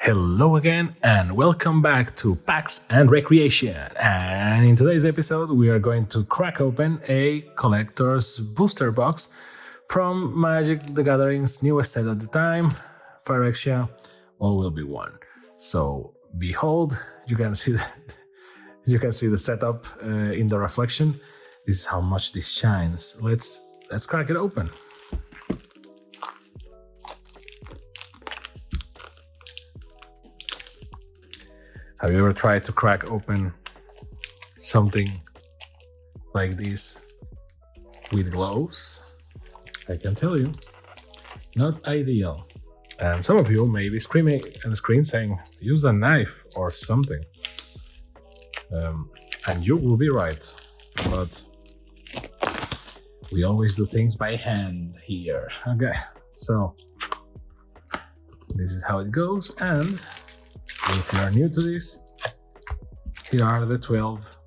Hello again and welcome back to Packs and Recreation. And in today's episode, we are going to crack open a collector's booster box from Magic the Gathering's newest set at the time, Phyrexia, All Will Be One. So behold, you can see the setup in the reflection. This is how much this shines. Let's crack it open. Have you ever tried to crack open something like this with gloves? I can tell you, not ideal. And some of you may be screaming at the screen saying, use a knife or something. And you will be right, but we always do things by hand here. Okay, so this is how it goes, and if you are new to this, here are the 12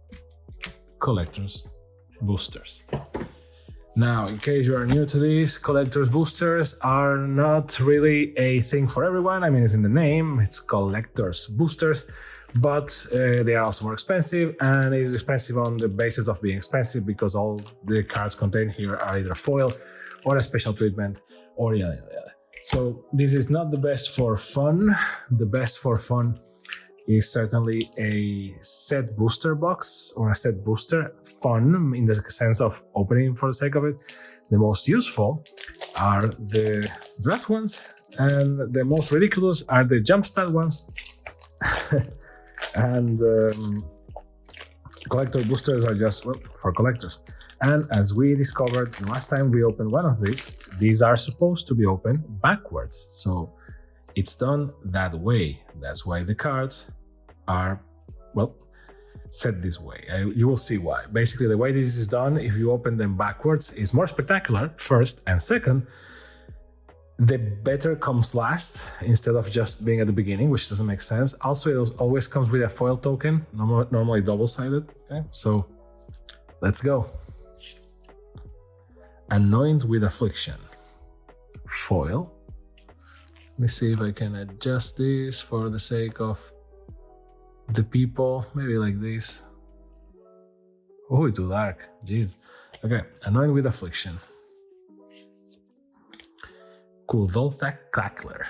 collector's boosters. Now, in case you are new to these, collector's boosters are not really a thing for everyone. I mean, it's in the name, it's collector's boosters, but they are also more expensive, and it is expensive on the basis of being expensive because all the cards contained here are either foil or a special treatment or yada. So this is not the best for fun. The best for fun is certainly a set booster box or a set booster. Fun in the sense of opening for the sake of it. The most useful are the draft ones, and the most ridiculous are the jumpstart ones. And collector boosters are just, well, for collectors. And as we discovered the last time we opened one of these are supposed to be opened backwards. So it's done that way. That's why the cards are, well, set this way. You will see why. Basically, the way this is done, if you open them backwards, is more spectacular, first, and second, the better comes last instead of just being at the beginning, which doesn't make sense. Also, it always comes with a foil token, normally double-sided. Okay, so let's go. Anoint with Affliction. Foil. Let me see if I can adjust this for the sake of the people. Maybe like this. Oh, too dark. Jeez. Okay, Anoint with Affliction. Kuldolthak Crackler.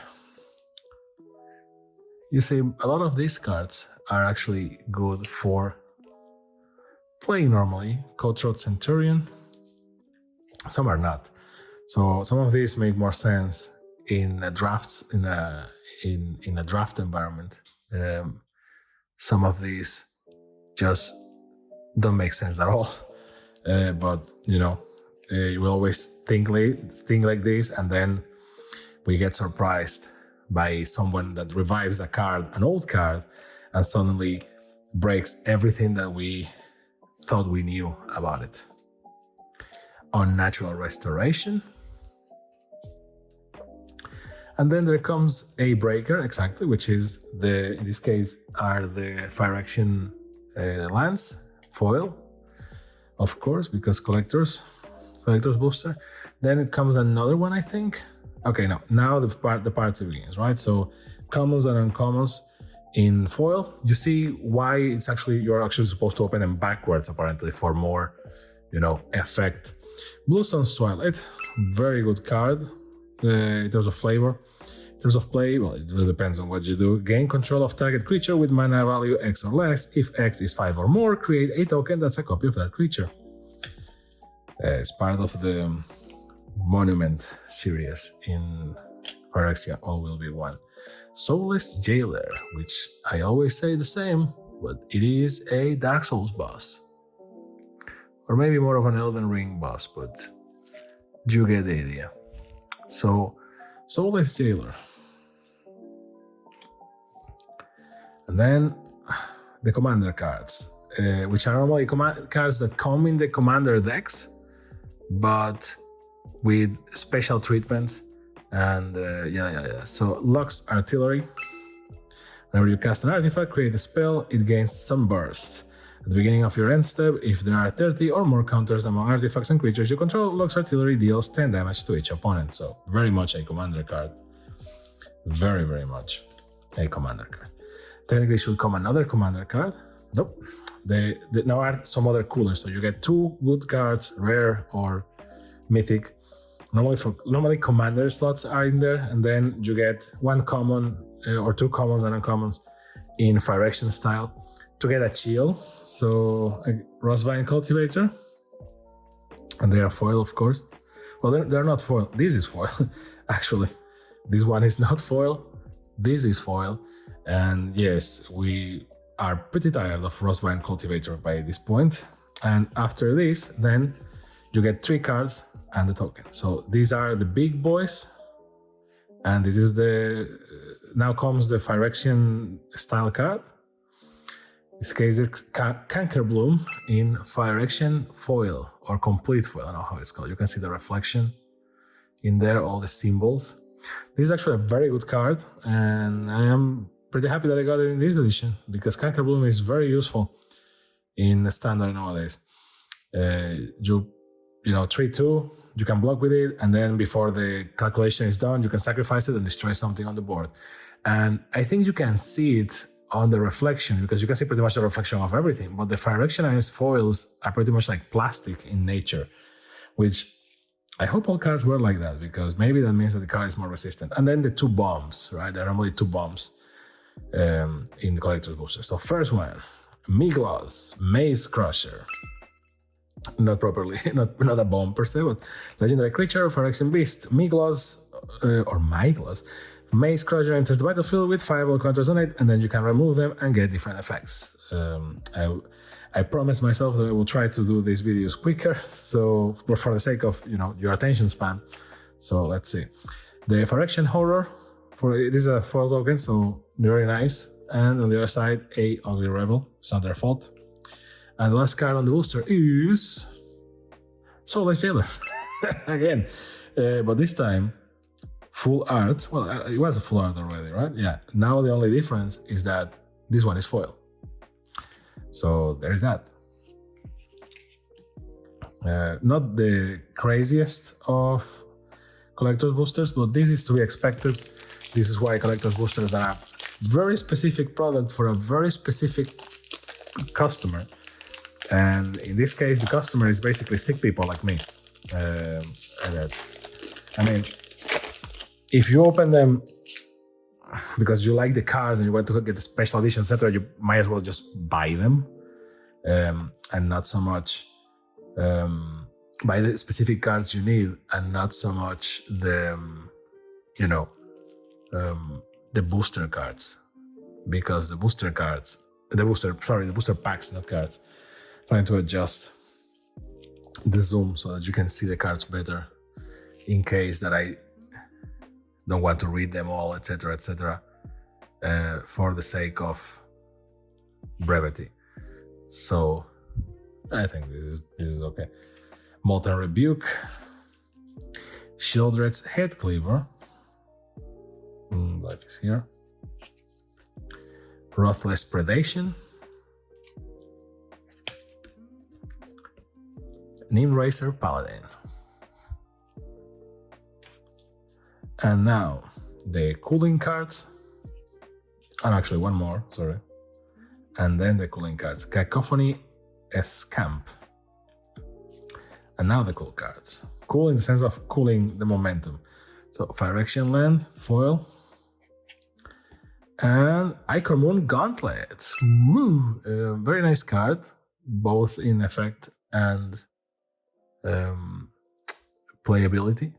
You see, a lot of these cards are actually good for playing normally. Cutthroat Centurion. Some are not. So some of these make more sense in a drafts in a draft environment. Some of these just don't make sense at all. But you know, you will always think like this, and then we get surprised by someone that revives a card, an old card, and suddenly breaks everything that we thought we knew about it. Unnatural Restoration. And then there comes a breaker, exactly, which is in this case are the Phyrexian lands, foil, of course, because collector's booster. Then it comes another one, I think. Okay, now the party begins, right? So commons and uncommons in foil. You see why you're actually supposed to open them backwards, apparently, for more, effect. Bluestone's Twilight, very good card in terms of flavor. In terms of play, well, it really depends on what you do. Gain control of target creature with mana value X or less. If X is 5 or more, create a token that's a copy of that creature. It's part of the Monument series in Phyrexia, All Will Be One. Soulless Jailer, which I always say the same, but it is a Dark Souls boss. Or maybe more of an Elden Ring boss, but you get the idea. So, Soulless Jailer. And then the Commander cards, which are normally cards that come in the Commander decks, but with special treatments and So, Lux Artillery. Whenever you cast an artifact, create a spell, it gains Sunburst. At the beginning of your end step, if there are 30 or more counters among artifacts and creatures you control, Lux Artillery deals 10 damage to each opponent. So very much a commander card. Very, very much. a commander card. Technically should come another commander card. Nope. They now add some other coolers, so you get 2 good cards, rare or mythic. Normally commander slots are in there, and then you get 1 common or 2 commons and uncommons in Phyrexia style to get a chill. So a Rosvine Cultivator, and they are foil, of course. Well, they're not foil. This is foil, actually. This one is not foil. This is foil. And yes, we are pretty tired of Rosvine Cultivator by this point. And after this, then you get 3 cards and the token. So these are the big boys. And this is now comes the Phyrexian style card. In this case, it's Cankerbloom in Phyrexian foil or complete foil. I don't know how it's called. You can see the reflection in there, all the symbols. This is actually a very good card, and I am pretty happy that I got it in this edition because Cankerbloom is very useful in standard nowadays. You 3-2, you can block with it, and then before the calculation is done, you can sacrifice it and destroy something on the board. And I think you can see it on the reflection because you can see pretty much the reflection of everything. But the Phyrexianized foils are pretty much like plastic in nature, which I hope all cards were like that because maybe that means that the card is more resistant. And then the 2 bombs, right? There are normally 2 bombs in the collector's booster. So first one, Migloz, Maze Crusher. Not properly, not a bomb per se, but legendary creature, Phyrexian beast, Migloz or Migloz. Maze Crusher enters the battlefield with 5 all counters on it, and then you can remove them and get different effects. I promised myself that I will try to do these videos quicker, so for the sake of your attention span. So let's see. The Phyrexian Horror, this is a foil token, so very nice. And on the other side, a Ugly Rebel. It's not their fault. And the last card on the booster is Soulless Jailer again, but this time full art. Well, it was a full art already, right? Yeah. Now the only difference is that this one is foil. So there's that. Not the craziest of collector's boosters, but this is to be expected. This is why collector's boosters are a very specific product for a very specific customer. And in this case, the customer is basically sick people like me. If you open them because you like the cards and you want to get the special edition, etc., you might as well just buy them and not so much buy the specific cards you need and not so much the booster cards, because the booster packs, not cards. Trying to adjust the zoom so that you can see the cards better in case that I don't want to read them all, etc., for the sake of brevity. So I think this is okay. Molten Rebuke, Shieldred's Head Cleaver, like this here, Ruthless Predation, Nimracer Paladin. And now the cooling cards, and actually one more, sorry. And then the cooling cards, Cacophony Escamp. And now the cool cards. Cool in the sense of cooling the momentum. So Phyrexian Land, foil. And Ichor Moon Gauntlet. Woo! Very nice card, both in effect and playability.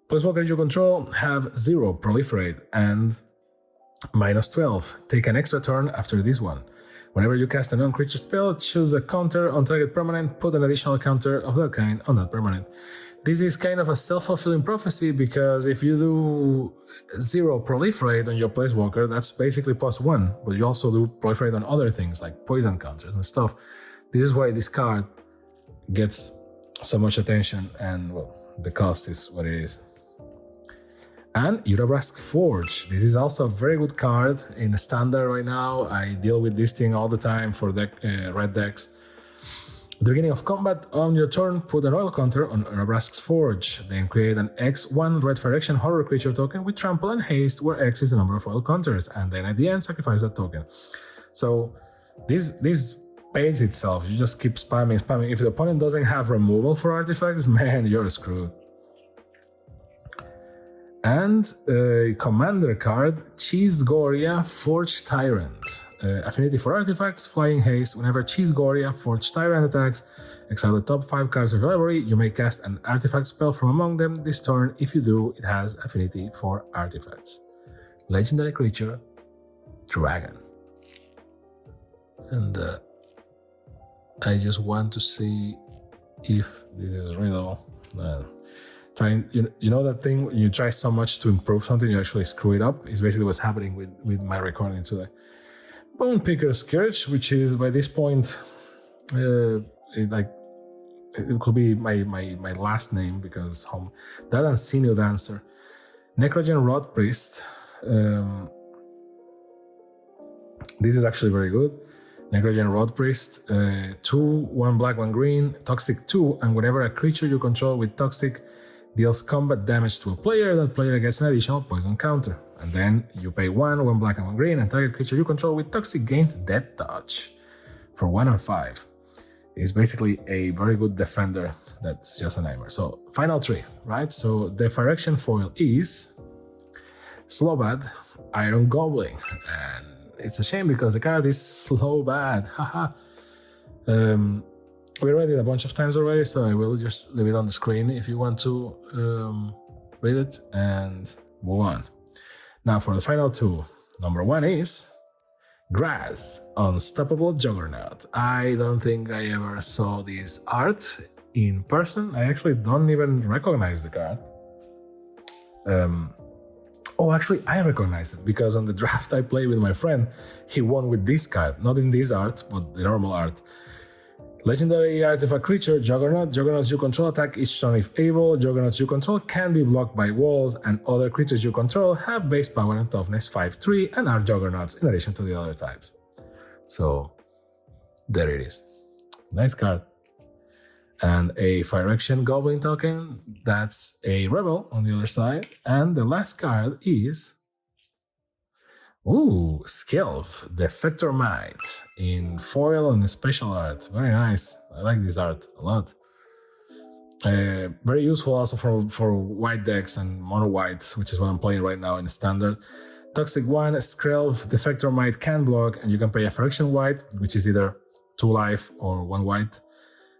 Planeswalkers you control have 0 proliferate and -12. Take an extra turn after this one. Whenever you cast a non-creature spell, choose a counter on target permanent, put an additional counter of that kind on that permanent. This is kind of a self-fulfilling prophecy because if you do 0 proliferate on your Planeswalker, that's basically +1, but you also do proliferate on other things like poison counters and stuff. This is why this card gets so much attention, and well, the cost is what it is. And Urabrask Forge. This is also a very good card in standard right now. I deal with this thing all the time for red decks. At the beginning of combat on your turn, put an oil counter on Arabrask's Forge. Then create an X1 red Phyrexia horror creature token with trample and haste, where X is the number of oil counters, and then at the end sacrifice that token. So this pays itself. You just keep spamming. If the opponent doesn't have removal for artifacts, man, you're screwed. And a commander card, Cheesegoria, Forge Tyrant. Affinity for artifacts, flying haste. Whenever Cheesegoria, Forge Tyrant attacks, exile the top 5 cards of your library. You may cast an artifact spell from among them this turn. If you do, it has affinity for artifacts. Legendary creature, Dragon. And I just want to see if this is readable. You know that thing when you try so much to improve something, you actually screw it up. It's basically what's happening with my recording today. Bone Picker's Scourge, which is by this point, it could be my last name because that and Sinew Dancer. Necrogen Rod Priest. This is actually very good. Necrogen Rod Priest, 2, 1 black, 1 green, Toxic 2, and whenever a creature you control with Toxic deals combat damage to a player, that player gets an additional poison counter. And then you pay 1 black and 1 green, and target creature you control with Toxic gains Death Touch for 1 and 5. It's basically a very good defender that's just a nightmare. So, final 3, right? So, the Phyrexian foil is Slowbad, Iron Goblin, and it's a shame because the card is slow bad. Haha. We read it a bunch of times already, so I will just leave it on the screen if you want to read it and move on. Now for the final 2. Number 1 is Grass, Unstoppable Juggernaut. I don't think I ever saw this art in person. I actually don't even recognize the card. Oh, actually, I recognize it because on the draft I played with my friend, he won with this card. Not in this art, but the normal art. Legendary artifact creature, Juggernaut. Juggernauts you control attack each turn if able. Juggernauts you control can be blocked by walls, and other creatures you control have base power and toughness 5/3 and are Juggernauts in addition to the other types. So, there it is. Nice card. And a Phyrexian Goblin token, that's a Rebel on the other side. And the last card is... Ooh, Skelv, Defector Might, in foil and special art. Very nice. I like this art a lot. Very useful also for white decks and mono whites, which is what I'm playing right now in standard. Toxic 1, Skelv, Defector Might can block, and you can pay a Phyrexian white, which is either 2 life or 1 white.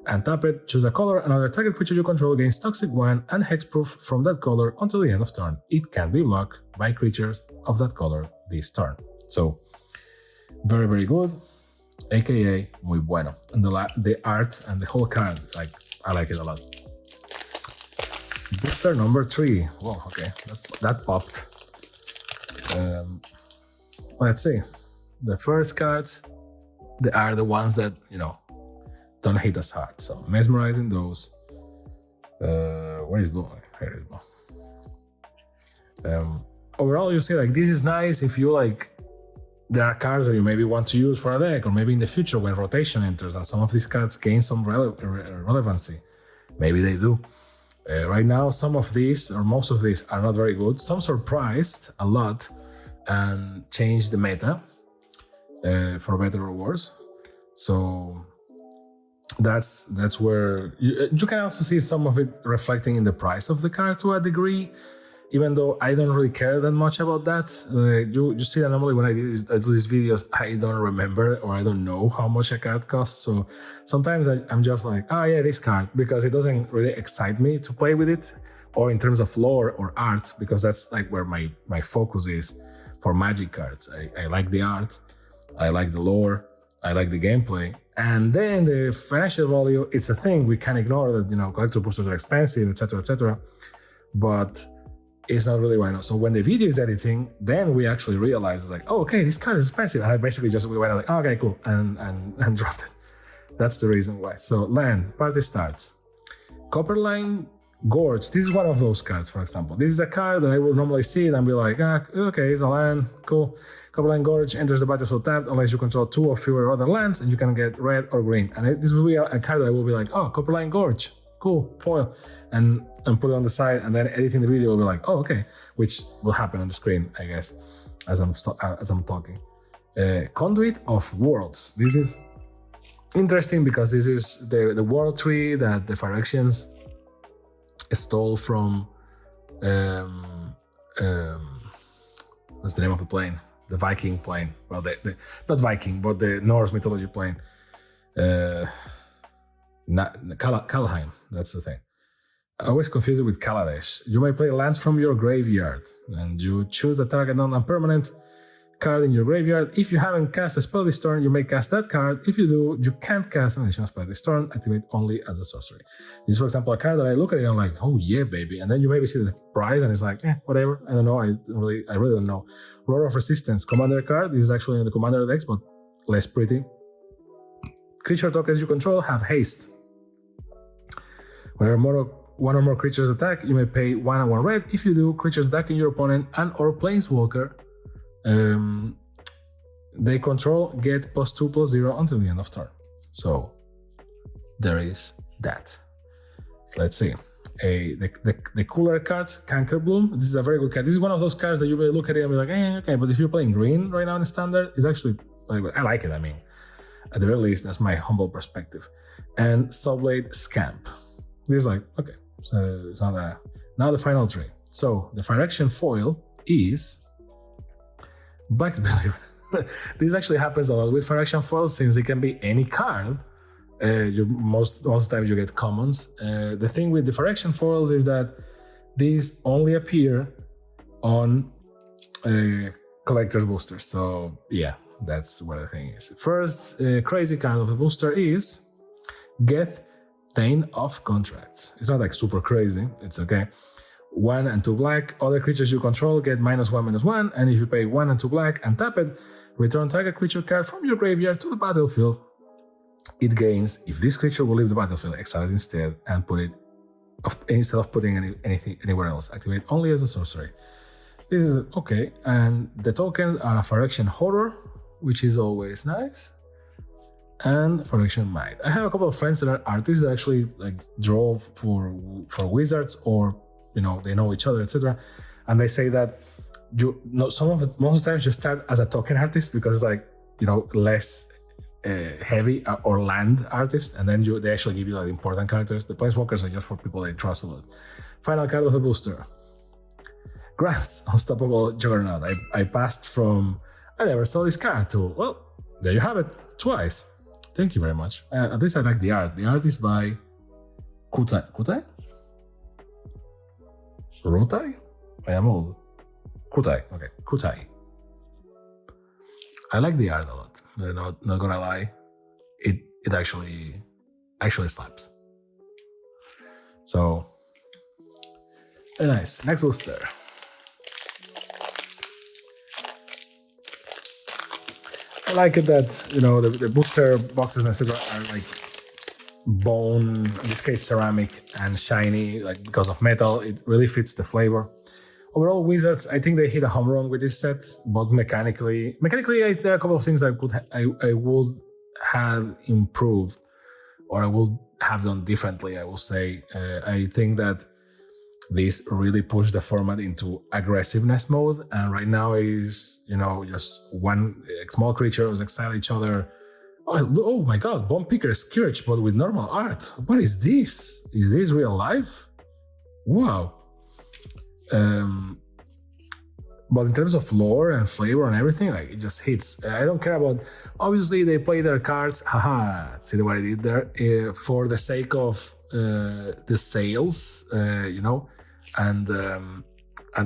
And tap it, choose a color, another target creature you control gains Toxic 1 and Hexproof from that color until the end of turn. It can be blocked by creatures of that color this turn. So, very, very good, aka muy bueno. And the art and the whole card, I like it a lot. Booster number 3. Whoa, okay, that popped. Let's see. The first cards, they are the ones that, don't hit us hard. So mesmerizing those. Where is Blue? Here is Blue. Overall, you see, this is nice if you there are cards that you maybe want to use for a deck, or maybe in the future when rotation enters and some of these cards gain some relevancy. Maybe they do. Right now, some of these, or most of these, are not very good. Some surprised a lot and changed the meta for better or worse. So that's where you can also see some of it reflecting in the price of the card to a degree, even though I don't really care that much about that. You see that normally when I do these videos, I don't remember or I don't know how much a card costs. So sometimes I'm just like, oh yeah, this card, because it doesn't really excite me to play with it, or in terms of lore or art, because that's where my focus is for Magic cards. I like the art, I like the lore, I like the gameplay. And then the financial value, it's a thing we can't ignore that, collector boosters are expensive, etc., etc. But it's not really why not. So when the video is editing, then we actually realize oh, okay, this card is expensive. And I basically we went oh, okay, cool, and dropped it. That's the reason why. So land, party starts. Copperline Gorge, this is one of those cards, for example. This is a card that I would normally see it and be like, okay, it's a land, cool. Couple Line Gorge enters the battlefield tapped unless you control 2 or fewer other lands, and you can get red or green. And this will be a card that I will be like, oh, Copper Line Gorge, cool, foil, and put it on the side, and then editing the video will be like, oh, okay, which will happen on the screen, I guess, as I'm talking. Conduit of Worlds. This is interesting because this is the world tree that the Phyrexians stole from what's the name of the plane? The Viking plane. Well, not Viking, but the Norse mythology plane. Kaldheim, that's the thing. I always confuse it with Kaladesh. You may play lands from your graveyard, and you choose a target non-permanent card in your graveyard. If you haven't cast a spell this turn, you may cast that card. If you do, you can't cast an additional spell this turn. Activate only as a sorcery. This is, for example, a card that I look at it and I'm like, oh yeah, baby. And then you maybe see the price and it's like, whatever. I don't know. I really don't know. Roar of Resistance, Commander card. This is actually in the Commander decks, but less pretty. Creature tokens you control have haste. Whenever one or more creatures attack, you may pay 1 and 1 red. If you do, creatures attacking your opponent and or planeswalker they control get +2/+0 until the end of turn. So there is that. Let's see. The cooler cards, Cankerbloom. This is a very good card. This is one of those cards that you may look at it and be like, okay, but if you're playing green right now in standard, it's actually, I like it. I mean, at the very least, that's my humble perspective. And Soulblade Scamp. This is like, okay, so it's not now the final three. So the Phyrexian foil is Black Belly. This actually happens a lot with Phyrexian foils since it can be any card. Most of the time you get commons. The thing with the Phyrexian foils is that these only appear on collector's boosters. So yeah, that's where the thing is. First crazy card of the booster is Geth, Thane of Contracts. It's not like super crazy, it's okay. 1 and 2 black, other creatures you control get -1/-1, and if you pay 1 and 2 black and tap it, return target creature card from your graveyard to the battlefield. It gains, if this creature will leave the battlefield, exile it instead and put it, instead of putting anything anywhere else. Activate only as a sorcery. This is okay, and the tokens are a Phyrexian Horror, which is always nice, and Phyrexian Might. I have a couple of friends that are artists that actually like draw for wizards, or they know each other, etc. And they say that most of the times you start as a token artist because it's like less heavy or land artist, and then they actually give you like important characters. The planeswalkers are just for people they trust a lot. Final card of the booster. Grass, Unstoppable Juggernaut. I passed from I never saw this card to, well, there you have it, twice. Thank you very much. At least I like the art. The art is by Kutai? Rotai? I am old. Kutai, okay, Kutai. I like the art a lot. I'm not gonna lie. It actually slaps. So, very nice. Next booster. I like it that, the booster boxes and etc. are like bone, in this case ceramic, and shiny, like because of metal. It really fits the flavor. Overall, Wizards, I think they hit a home run with this set, but mechanically, there are a couple of things I would have improved, or I would have done differently, I will say. I think that this really pushed the format into aggressiveness mode, and right now is, just one small creature was exile each other. Oh my god, Bomb Picker's Courage, but with normal art. What is this? Is this real life? Wow. But in terms of lore and flavor and everything, like, it just hits. I don't care about, obviously they play their cards, see what I did there, for the sake of the sales, and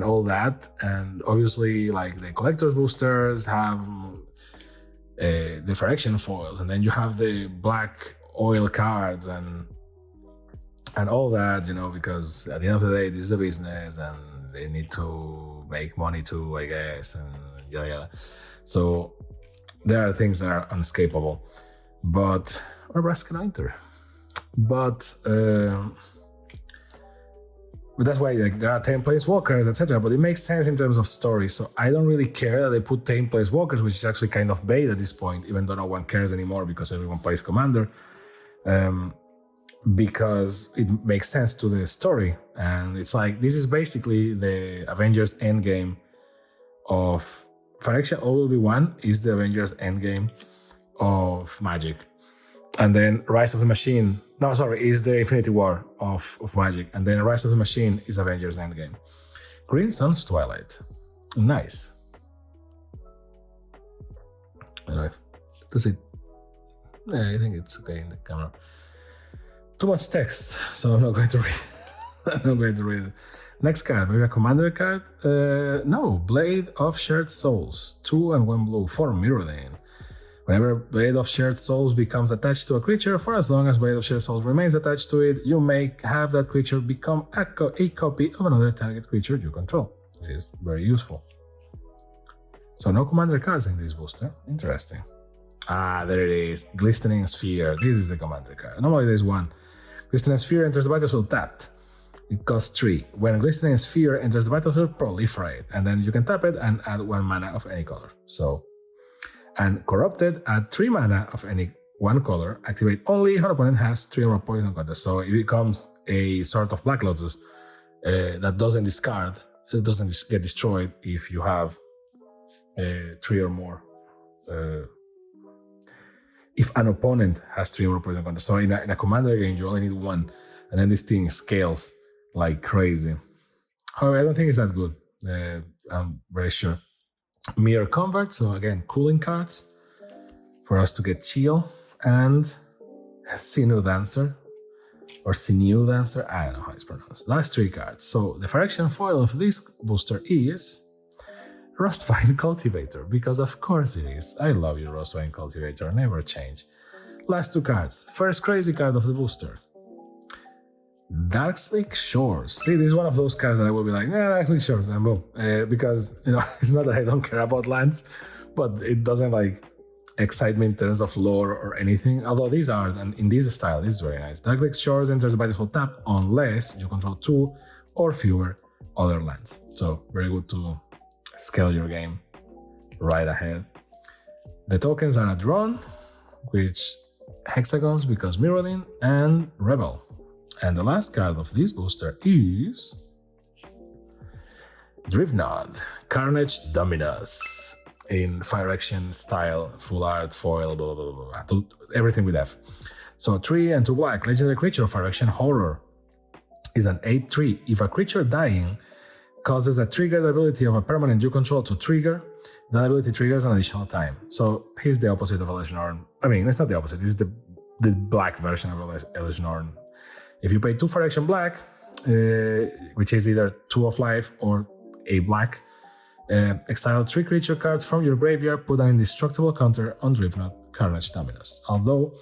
all that. And obviously, like, the collector's boosters have the Phyrexian foils, and then you have the black oil cards and all that, because at the end of the day, this is a business and they need to make money too, I guess, and yeah. So there are things that are unescapable, or Brass can enter. But But that's why like there are 10 planeswalkers, etc. But it makes sense in terms of story. So I don't really care that they put 10 planeswalkers, which is actually kind of bait at this point, even though no one cares anymore because everyone plays Commander. Because it makes sense to the story. And it's like, this is basically the Avengers Endgame of Phyrexia. OLB1 is the Avengers Endgame of Magic. And then Rise of the Machine, is the Infinity War of Magic. And then Rise of the Machine is Avengers Endgame. Green Sun's Twilight. Nice. I don't know if, does it, yeah, I think it's okay in the camera. Too much text, so I'm not going to read it. Next card, maybe a commander card? No, Blade of Shared Souls. 2 and 1 blue for Mirrodin. Whenever Blade of Shared Souls becomes attached to a creature, for as long as Blade of Shared Souls remains attached to it, you may have that creature become a copy of another target creature you control. This is very useful. So no commander cards in this booster. Interesting. Ah, there it is. Glistening Sphere. This is the commander card. Normally there's one. Glistening Sphere enters the battlefield tapped. It costs 3. When Glistening Sphere enters the battlefield, proliferate. And then you can tap it and add 1 mana of any color. So, and Corrupted, add 3 mana of any one color. Activate only if an opponent has 3 or more poison contest. So it becomes a sort of Black Lotus that doesn't discard. It doesn't get destroyed if you have 3 or more. If an opponent has 3 or more poison contest. So in a commander game, you only need 1, and then this thing scales like crazy. However, I don't think it's that good. I'm very sure. Mirror Convert, so again, cooling cards for us to get chill, and Sinew Dancer, or Sinew Dancer, I don't know how it's pronounced. Last 3 cards. So the Phyrexian foil of this booster is Rustvine Cultivator, because of course it is. I love you, Rustvine Cultivator, never change. Last 2 cards. First crazy card of the booster. Darkslick Shores. See, this is one of those cards that I will be like, Darkslick Shores, and boom. Because, it's not that I don't care about lands, but it doesn't like excite me in terms of lore or anything. Although these are, and in this style, this is very nice. Darkslick Shores enters the battlefield tap unless you control 2 or fewer other lands. So very good to scale your game right ahead. The tokens are a drone, which hexagons because Mirrodin, and Rebel. And the last card of this booster is Drifnod, Carnage Dominus, in Phyrexian style, full art, foil, blah, blah, blah, blah, everything with F. So 3 and 2 black, legendary creature of Phyrexian Horror, is an 8/3. If a creature dying causes a triggered ability of a permanent you control to trigger, that ability triggers an additional time. So he's the opposite of Elegion Ornn. I mean, it's not the opposite, it's the black version of Elegion Ornn. If you pay 2 Phyrexian black, which is either 2 of life or a black, exile 3 creature cards from your graveyard, put an indestructible counter on Drifnod, Carnage Dominus. Although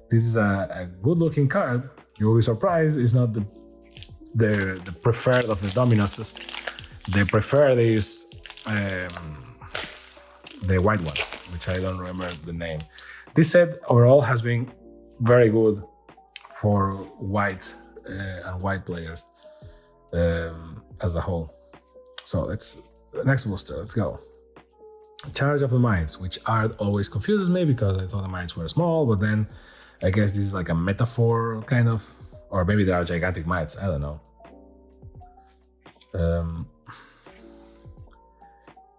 this is a good looking card, you will be surprised it's not the preferred of the Dominuses. The preferred is the white one, which I don't remember the name. This set overall has been very good for white and white players as a whole. So next booster, let's go. Charge of the Minds, which art always confuses me because I thought the minds were small, but then I guess this is like a metaphor kind of, or maybe they are gigantic minds, I don't know.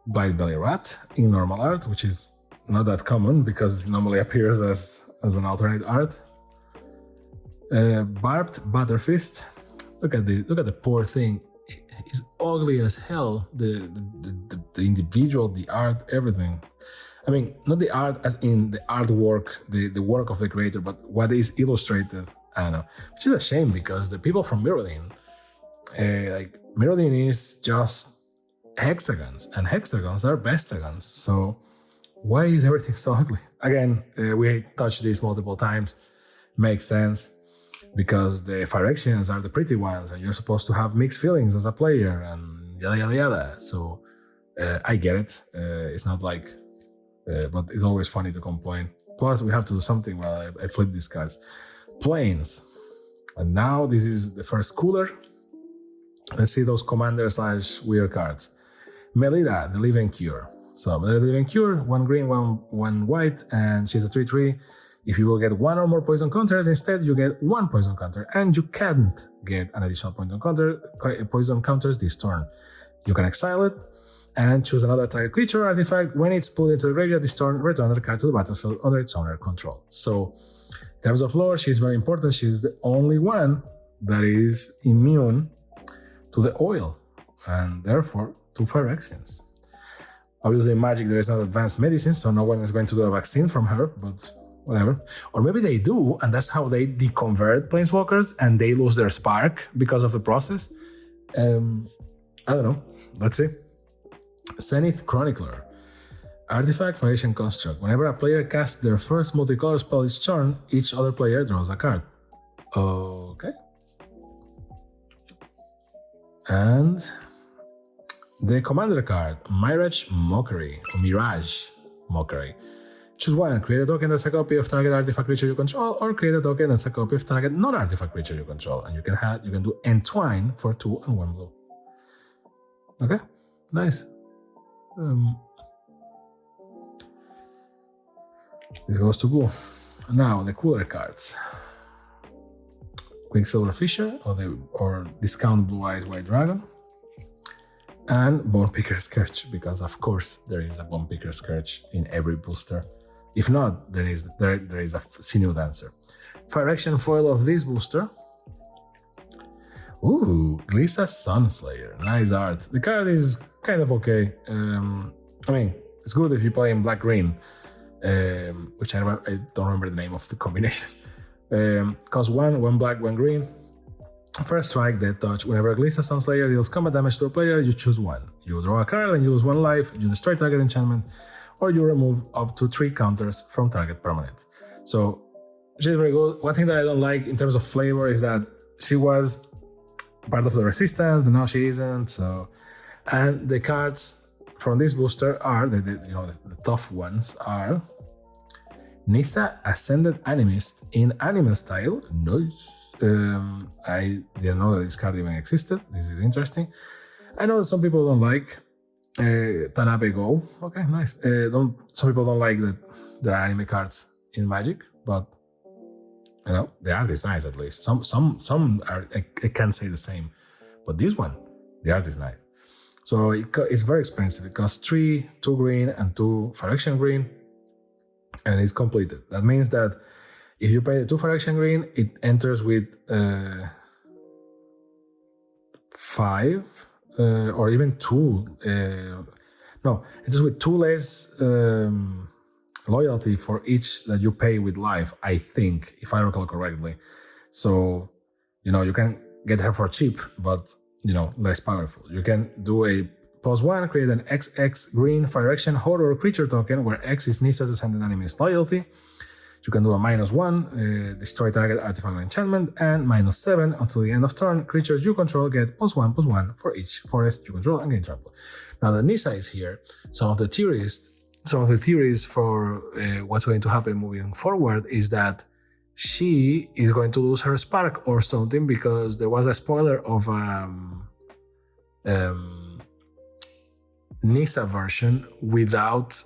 Bite Belly Rat in normal art, which is not that common because it normally appears as an alternate art. Barbed Butterfist. Look at the poor thing. It's ugly as hell. The individual, the art, everything. I mean, not the art as in the artwork, the work of the creator, but what is illustrated. I don't know, which is a shame because the people from Mirrodin, Mirrodin is just hexagons, and hexagons are bestagons. So why is everything so ugly? Again, we touched this multiple times. Makes sense because the Phyrexians are the pretty ones, and you're supposed to have mixed feelings as a player, and yada yada yada. So I get it. It's not like, but it's always funny to complain. Plus, we have to do something while I flip these cards. Plains, and now this is the first cooler. Let's see those commander/weird cards. Melira, the Living Cure. So Melira, the Living Cure, 1 green, 1 white, and she's a 3/3. If you will get 1 or more poison counters, instead you get 1 poison counter, and you can't get an additional poison counters this turn. You can exile it and choose another target creature or artifact. When it's put into the graveyard this turn, return the card to the battlefield under its owner control. So, in terms of lore, she's very important. She's the only one that is immune to the oil, and therefore to Phyrexians. Obviously, in Magic, there is not advanced medicine, so no one is going to do a vaccine from her, but whatever. Or maybe they do, and that's how they deconvert Planeswalkers, and they lose their spark because of the process. I don't know. Let's see. Zenith Chronicler. Artifact Variation Construct. Whenever a player casts their first multicolor spell each turn, each other player draws a card. Okay. And the commander card, Mirage Mockery, or Mirage Mockery. Choose 1, create a token that's a copy of target artifact creature you control, or create a token that's a copy of target non-artifact creature you control. And you can do Entwine for 2 and 1 blue. Okay, nice. This goes to blue. Now the cooler cards. Quicksilver Fisher or Discount Blue Eyes White Dragon. And Bone Picker Scourge, because of course there is a Bone Picker Scourge in every booster. If not, there is a Sinew Dancer. Phyrexian foil of this booster. Ooh, Glissa Sunslayer. Nice art. The card is kind of okay. I mean, it's good if you play in black-green, which I don't remember the name of the combination. Cost 1 black, 1 green. First strike, dead touch. Whenever Glissa Sunslayer deals combat damage to a player, you choose 1. You draw a card and you lose 1 life, you destroy target enchantment, or you remove up to 3 counters from target permanent. So, she's very good. One thing that I don't like in terms of flavor is that she was part of the resistance, and now she isn't. So, and the cards from this booster are the tough ones are Nissa Ascended Animist in anime style. Nice. I didn't know that this card even existed. This is interesting. I know that some people don't like Tanabe Go. Okay, nice. Some people don't like that there are anime cards in Magic, but the art is nice at least. Some are, I can't say the same, but this one, the art is nice. So it's very expensive. It costs 3, 2 green, and 2 Phyrexian green, and it's completed. That means that if you pay the 2 Phyrexian green, it enters with 5 or even 2. No, it enters with 2 less loyalty for each that you pay with life, I think, if I recall correctly. So, you can get her for cheap, but, less powerful. You can do a +1, create an XX green Phyrexian horror creature token where X is Nissa's Ascended Animist loyalty. You can do a -1, destroy target artifact or enchantment, and -7 until the end of turn. Creatures you control get +1/+1 for each forest you control and gain trample. Now that Nissa is here, some of the theories for what's going to happen moving forward is that she is going to lose her spark or something, because there was a spoiler of Nissa version without,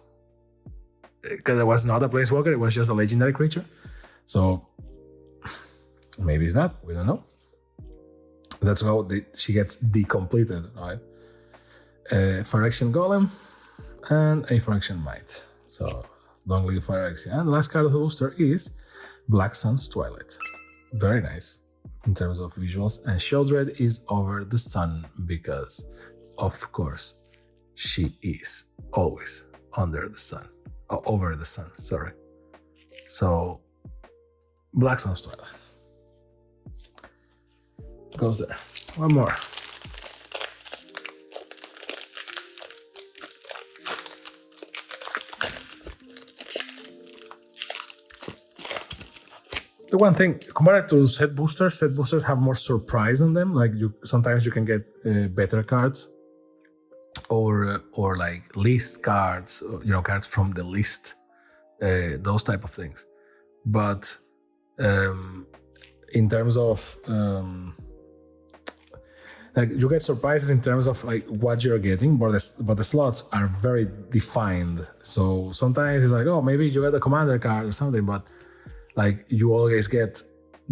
because it was not a planeswalker, it was just a legendary creature. So maybe it's that, we don't know. That's how she gets decompleted, right? Phyrexian Golem and a Phyrexian Might. So long live Phyrexia. And the last card of the booster is Black Sun's Twilight. Very nice in terms of visuals. And Sheoldred is over the sun because, of course, she is always under the sun. Over the sun, sorry. So, Black Sun's Twilight goes there. One more. The one thing, compared to set boosters have more surprise in them. Like sometimes you can get better cards, or like list cards, cards from the list, those type of things. But in terms of like you get surprises in terms of like what you're getting, but the slots are very defined. So sometimes it's like, oh, maybe you get a commander card or something, but like you always get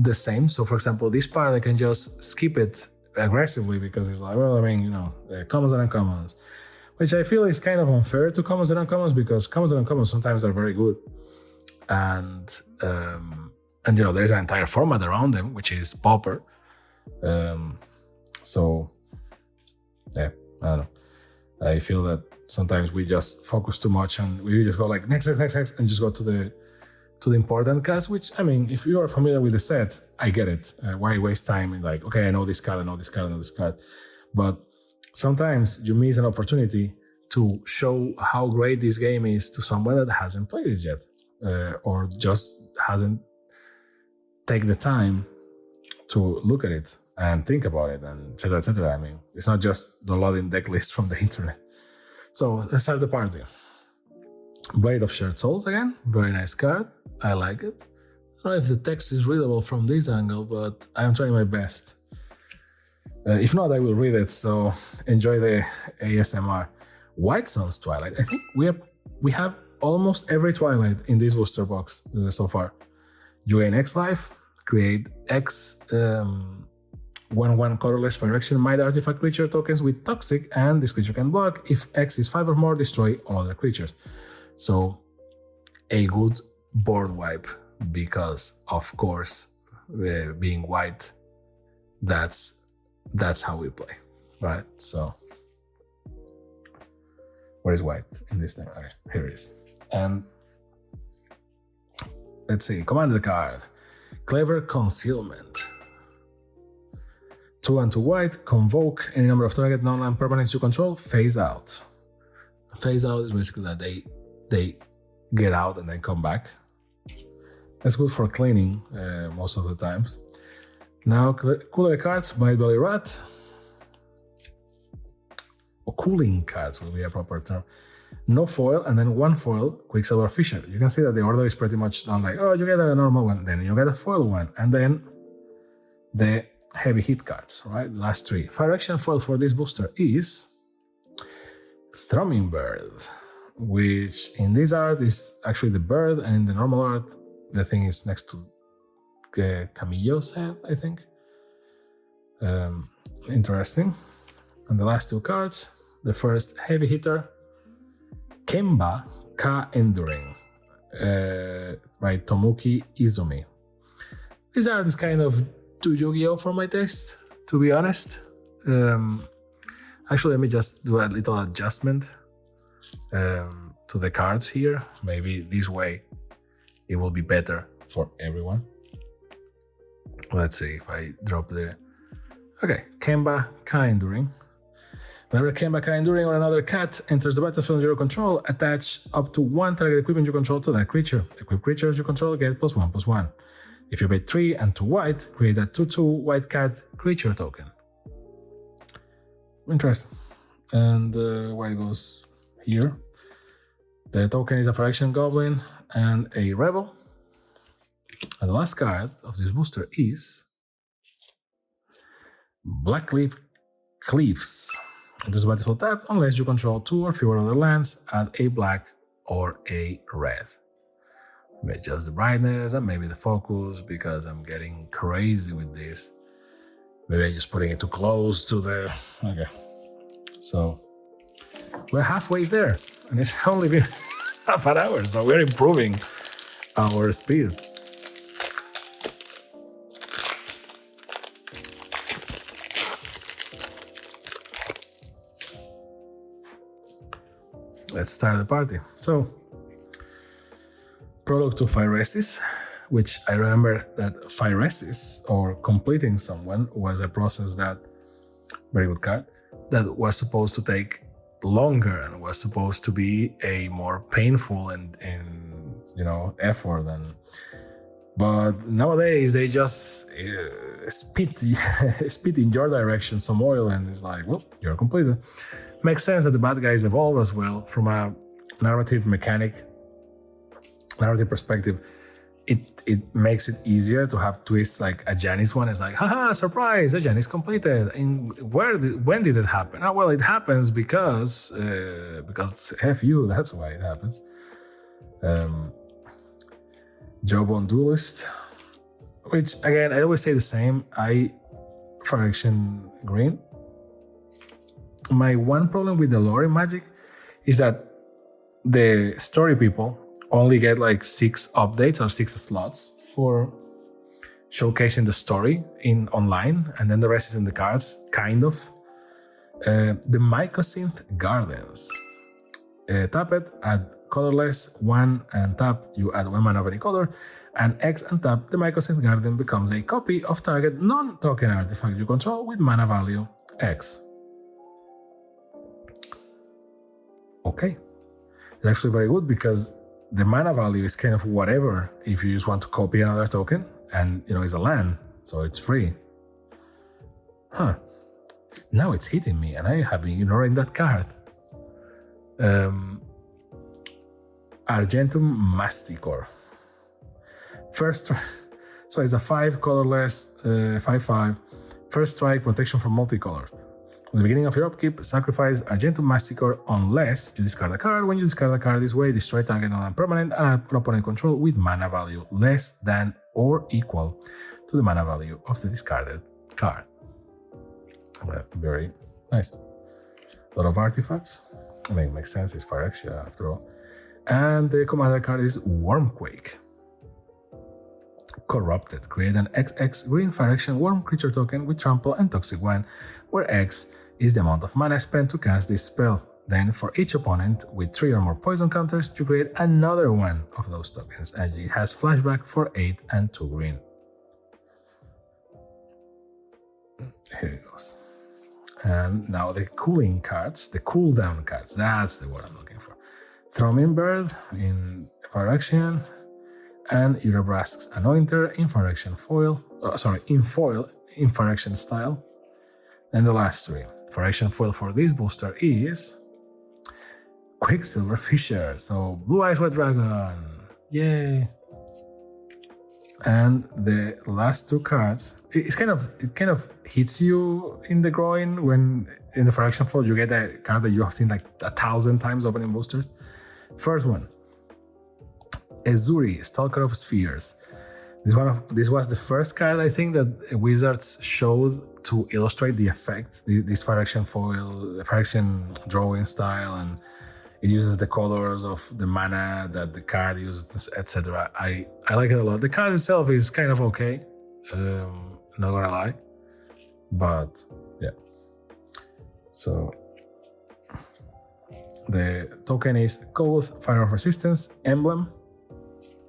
the same. So for example, this part I can just skip it aggressively because it's like, well, I mean, commons and uncommons, which I feel is kind of unfair to commons and uncommons because commons and uncommons sometimes are very good, and there's an entire format around them, which is Pauper. So yeah, I don't know. I feel that sometimes we just focus too much and we just go like next, and just go to the important cards, which, I mean, if you are familiar with the set, I get it. Why waste time in like, okay, I know this card, but sometimes you miss an opportunity to show how great this game is to someone that hasn't played it yet, or just hasn't taken the time to look at it and think about it, and etc., etc. I mean, it's not just downloading deck lists from the internet. So let's start the party. Blade of Shared Souls again, very nice card. I like it. I don't know if the text is readable from this angle, but I'm trying my best. If not, I will read it, so enjoy the ASMR. White Sun's Twilight. I think we have almost every Twilight in this booster box so far. You gain X life, create X 1/1 colorless Phyrexia Might artifact creature tokens with Toxic, and this creature can block. If X is 5 or more, destroy all other creatures. So a good board wipe because, of course, being white, that's how we play, right? So where is white in this thing? Okay, here it is. And let's see, commander card, Clever Concealment. 2 and 2 white, convoke any number of target non-land permanents you control, phase out. Phase out is basically that they get out and then come back. That's good for cleaning most of the times. Now, cooler cards, Bite Belly Rat. Or cooling cards would be a proper term. No foil, and then 1 foil, Quicksilver Fisher. You can see that the order is pretty much done like, oh, you get a normal one, then you get a foil one, and then the heavy hit cards, right? The last 3. Phyrexia foil for this booster is Thrumming Bird, which in this art is actually the bird, and in the normal art, the thing is next to the Camillo's head, I think. Interesting. And the last 2 cards, the first heavy hitter, Kemba Ka Enduring, by Tomoki Izumi. This art is kind of too Yu-Gi-Oh for my taste, to be honest. Actually, let me just do a little adjustment to the cards here. Maybe this way it will be better for everyone. Let's see if I drop the... Okay, Kemba Ka Enduring. Whenever Kemba Ka Enduring or another cat enters the battlefield under your control, attach up to 1 target equipment you control to that creature. Equipped creatures you control get +1/+1. If you pay 3 and 2 white, create a 2/2 white cat creature token. Interesting. And white goes here. The token is a Phyrexian Goblin and a Rebel. And the last card of this booster is Blackleaf Cleaves. This battlefield tapped unless you control 2 or fewer other lands, add a black or a red. Maybe adjust the brightness and maybe the focus because I'm getting crazy with this. Maybe I'm just putting it too close to the... Okay. So we're halfway there and it's only been half an hour, so we're improving our speed. Let's start the party. So, prologue to Phyresis, which I remember that Phyresis, or completing someone, was a process that, very good card, that was supposed to take longer and was supposed to be a more painful and effort. But nowadays they just spit in your direction some oil and it's like, well, you're completed. Makes sense that the bad guys evolve as well from a narrative perspective. it makes it easier to have twists like a Janice one is like, haha, surprise, a Janice completed. And when did it happen? Oh, well, it happens because F you, that's why it happens. Job on Duelist, which again, I always say the same. Phyrexia green. My one problem with the lore in Magic is that the story people only get like 6 updates or 6 slots for showcasing the story in online, and then the rest is in the cards, kind of. The Mycosynth Gardens. Tap it, add colorless 1 and tap, you add 1 mana of any color, and X and tap, the Mycosynth Garden becomes a copy of target non-token artifact you control with mana value X. Okay. It's actually very good because the mana value is kind of whatever if you just want to copy another token, and it's a land, so it's free. Now it's hitting me and I have been ignoring that card. Argentum Masticore. First, so it's a 5 colorless 5/5. First strike, protection from multicolor. At the beginning of your upkeep, sacrifice Argentum Masticore unless you discard a card. When you discard a card this way, destroy target non-permanent and opponent control with mana value less than or equal to the mana value of the discarded card. Very nice. A lot of artifacts. I mean, it makes sense, it's Phyrexia after all. And the commander card is Wormquake. Corrupted. Create an XX green Phyrexia worm creature token with trample and toxic 1, where X is the amount of mana spent to cast this spell. Then for each opponent with 3 or more poison counters, you create another one of those tokens, and it has flashback for 8 and 2 green. Here it goes. And now the cooling cards, the cooldown cards, that's the word I'm looking for. Thrombin Bird in Phyrexia, and Urabrask's Anointer in Phyrexia foil, in Phyrexia style. And the last 3. Phyrexia foil for this booster is Quicksilver Fisher, so Blue Eyes White Dragon, yay! And the last 2 cards, it kind of hits you in the groin when in the Phyrexia foil you get a card that you have seen like 1,000 times opening boosters. First one, Ezuri, Stalker of Spheres. This was the first card I think that Wizards showed to illustrate the effect. This Phyrexia foil, Phyrexia drawing style, and it uses the colors of the mana that the card uses, etc. I like it a lot. The card itself is kind of okay, not gonna lie, but yeah. So the token is Cold, Fire of Resistance, Emblem,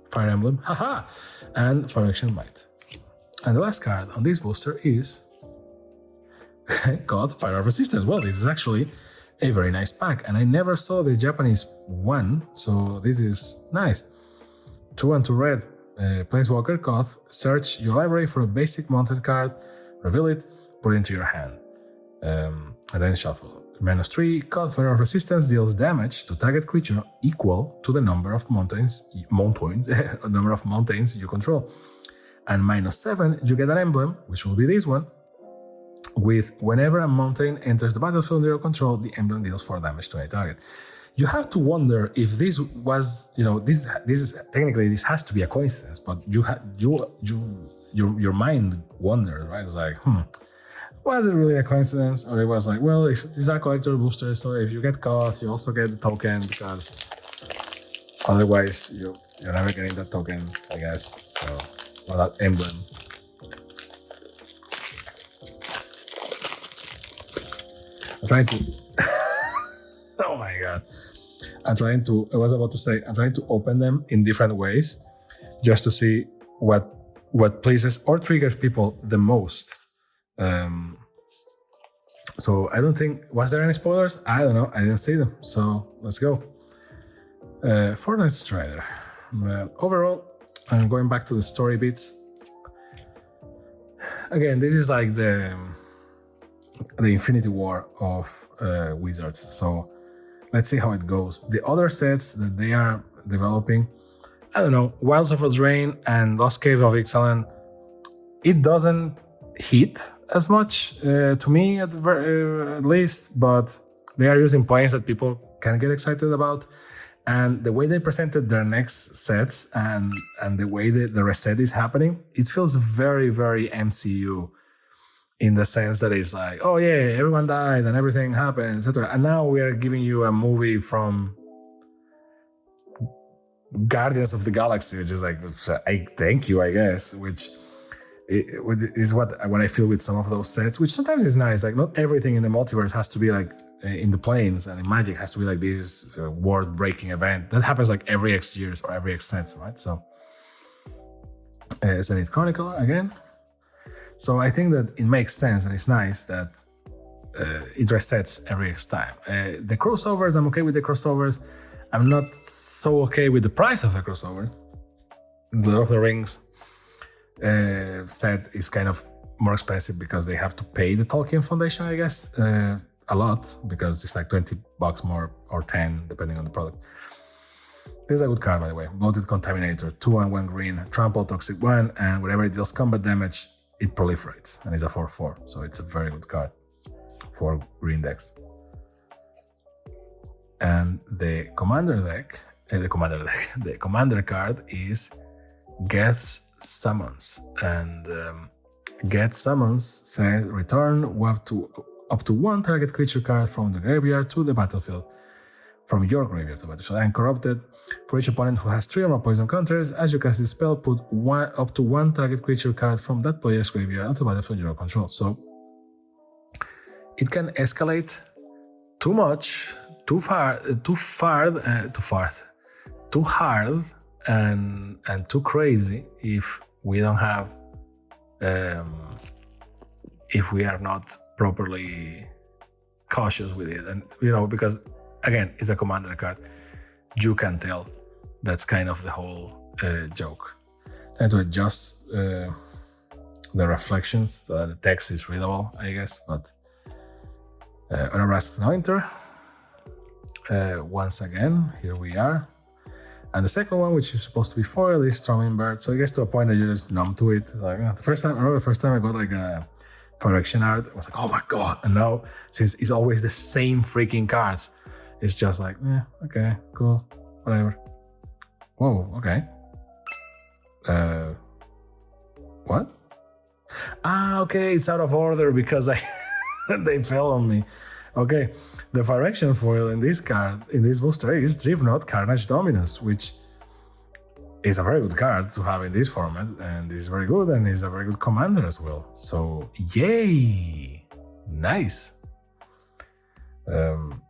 Fire Emblem, haha, and Phyrexia Might. And the last card on this booster is called Fire of Resistance. Well, this is actually a very nice pack, and I never saw the Japanese one, so this is nice. 2 and 2 red, Planeswalker Koth, search your library for a basic mounted card, reveal it, put it into your hand, and then shuffle. -3, Koth, Fire of Resistance deals damage to target creature equal to the number of mountains you control. And -7, you get an emblem, which will be this one, with whenever a mountain enters the battlefield under your control, the emblem deals 4 damage to any target. You have to wonder if this was, this is technically this has to be a coincidence, but your mind wondered, right? It's like, was it really a coincidence, or it was like, well, if these are collector boosters, so if you get caught, you also get the token, because otherwise you're never getting that token, I guess. So, or that emblem. I'm trying to. Oh my god! I'm trying to open them in different ways, just to see what pleases or triggers people the most. So I don't think, was there any spoilers? I don't know, I didn't see them, so let's go. Fortnite Strider. Overall, I'm going back to the story bits. Again, this is like the Infinity War of Wizards, so let's see how it goes. The other sets that they are developing, I don't know, Wilds of Eldraine and Lost Cave of Ixalan, it doesn't hit as much to me at least, but they are using points that people can get excited about. And the way they presented their next sets and the way the reset is happening, it feels very, very MCU in the sense that it's like, oh yeah, everyone died and everything happened, etc. And now we are giving you a movie from Guardians of the Galaxy, which is like, I thank you, I guess, which is what I feel with some of those sets, which sometimes is nice. Like, not everything in the multiverse has to be like in the planes and in Magic has to be like this world-breaking event that happens like every X years or every X sets, right? So, Zenith Chronicler again. So I think that it makes sense and it's nice that it resets every X time. The crossovers, I'm okay with the crossovers. I'm not so okay with the price of the crossovers. The Lord of the Rings set is kind of more expensive because they have to pay the Tolkien Foundation, I guess, a lot, because it's like $20 more or 10 depending on the product. This is a good card, by the way. Voted Contaminator, 2 and 1 green, trample, toxic 1, and whenever it deals combat damage, it proliferates, and it's a 4/4, so it's a very good card for green decks. And the commander card is Geth's Summons, and Geth's Summons says return up to one target creature card from the graveyard to the battlefield, from your graveyard to the battlefield, and corrupted. For each opponent who has 3 or more poison counters, as you cast this spell, put up to one target creature card from that player's graveyard onto the battlefield your control. So it can escalate too much, too hard, and too crazy if we don't have, if we are not properly cautious with it. And because again, it's a commander card, you can tell. That's kind of the whole joke. Trying to adjust the reflections so that the text is readable, I guess. But Unarask's Nointer. Once again, here we are. And the second one, which is supposed to be foil, is Storming Bird. So it gets to a point that you're just numb to it. Like the first time I got like a Phyrexia art, I was like, oh my god. And now, since it's always the same freaking cards, it's just like, okay, cool, whatever. Whoa, okay. What? Okay, it's out of order because they fell on me. Okay, the Phyrexia foil in this card, in this booster, is Drivnot Carnage Dominus, which is a very good card to have in this format, and is very good, and is a very good commander as well. So, yay! Nice.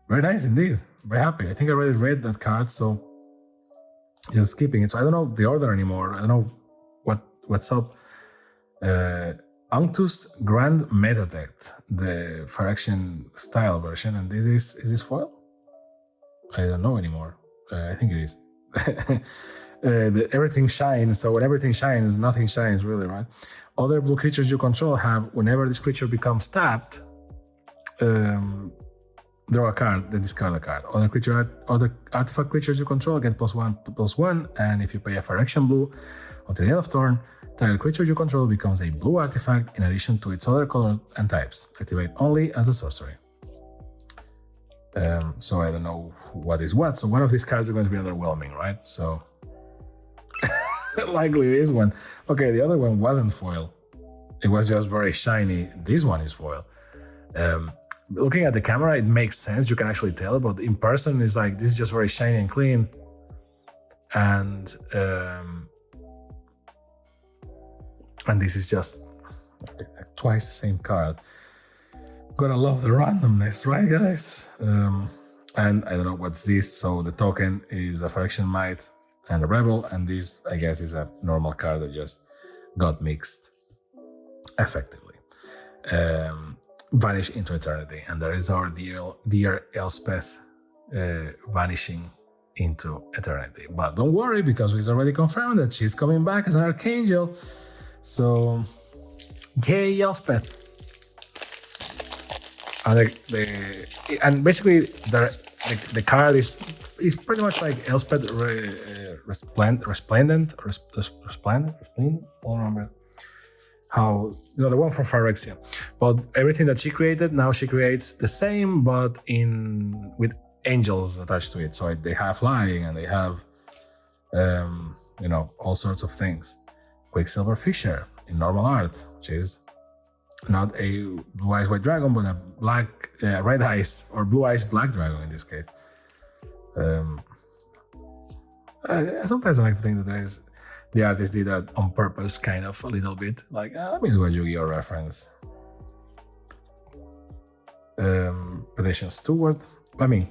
Very nice indeed. Very happy. I think I already read that card, so just skipping it. So I don't know the order anymore. I don't know what's up. Unctus Grand Metadeck, the Phyrexia style version, and this is this foil? I don't know anymore. I think it is. Everything shines, so when everything shines, nothing shines really, right? Other blue creatures you control have, whenever this creature becomes tapped, draw a card, then discard a card. Other artifact creatures you control get +1/+1, and if you pay a Phyrexia blue until the end of turn, target creature you control becomes a blue artifact in addition to its other color and types. Activate only as a sorcery. So I don't know what is what. So one of these cards is going to be underwhelming, right? So likely this one. Okay, the other one wasn't foil. It was just very shiny. This one is foil. Looking at the camera, it makes sense. You can actually tell, but in person, it's like this is just very shiny and clean. And this is just twice the same card. Gotta love the randomness, right, guys? And I don't know what's this. So the token is the Phyrexia Might and a Rebel, and this, I guess, is a normal card that just got mixed effectively. Vanish into eternity, and there is our dear Elspeth vanishing into eternity. But don't worry, because we've already confirmed that she's coming back as an Archangel. So, yay, Elspeth! And basically the card is it's pretty much like Elspeth Resplendent. I don't remember how, the one from Phyrexia. But everything that she created, now she creates the same, but with angels attached to it. So they have flying and they have, all sorts of things. Quicksilver Fisher in normal art, which is not a blue eyes white dragon, but a black red eyes or blue eyes black dragon in this case. Sometimes I like to think that the artist did that on purpose, kind of a little bit. Like, let me do a Yu-Gi-Oh reference. Petition Steward. I'm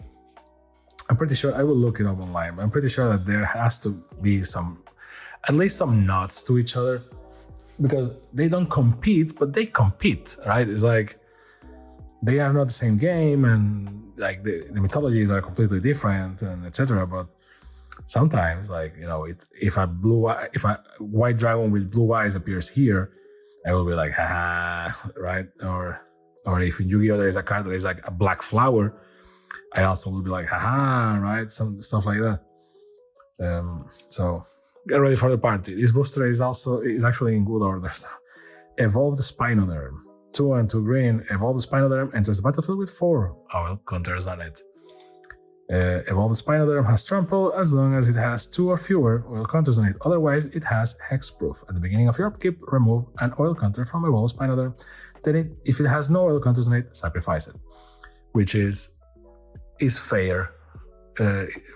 pretty sure, I will look it up online, but I'm pretty sure that there has to be at least some nods to each other, because they don't compete, but they compete, right? It's like they are not the same game, and like the mythologies are completely different, and etc. But sometimes, it's if a white dragon with blue eyes appears here, I will be like, haha, right? Or if in Yu-Gi-Oh there is a card that is like a black flower, I also will be like, haha, right? Some stuff like that. So get ready for the party. This booster is actually in good order. So, Evolve the Spinoderm. 2 and 2 green. Evolve the Spinoderm enters the battlefield with 4 oil counters on it. Evolve the Spinoderm has trample as long as it has 2 or fewer oil counters on it. Otherwise, it has hexproof. At the beginning of your upkeep, remove an oil counter from Evolve Spinoderm. Then, if it has no oil counters on it, sacrifice it. Which is fair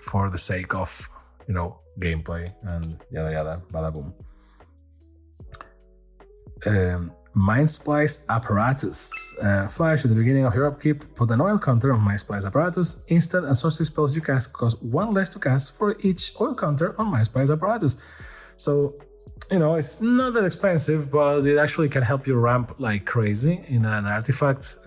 for the sake of, gameplay and yada yada, bada boom. Mind Spliced Apparatus. Flash at the beginning of your upkeep, put an oil counter on Mind Spliced Apparatus. Instant and sorcery spells you cast cost 1 less to cast for each oil counter on Mind Spliced Apparatus. So, it's not that expensive, but it actually can help you ramp like crazy in an artifact.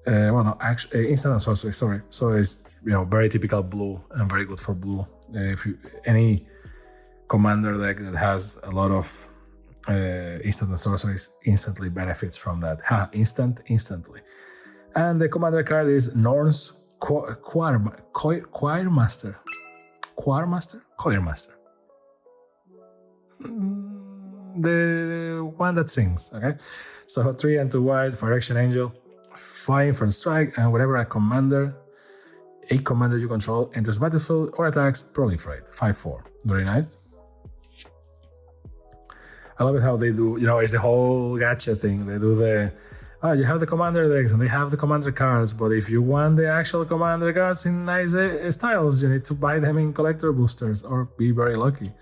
Instant and sorcery, sorry. So it's, very typical blue and very good for blue. If any commander deck that has a lot of instant and sorceries instantly benefits from that. Instantly. And the commander card is Norn's Choirmaster. The one that sings, okay? So 3 and 2 white, Phyrexia Angel, flying for a strike, and whenever a commander you control enters battlefield or attacks, proliferate. 5/4. Very nice. I love it how they do, it's the whole gacha thing. They do you have the commander decks and they have the commander cards, but if you want the actual commander cards in nice styles, you need to buy them in collector boosters or be very lucky.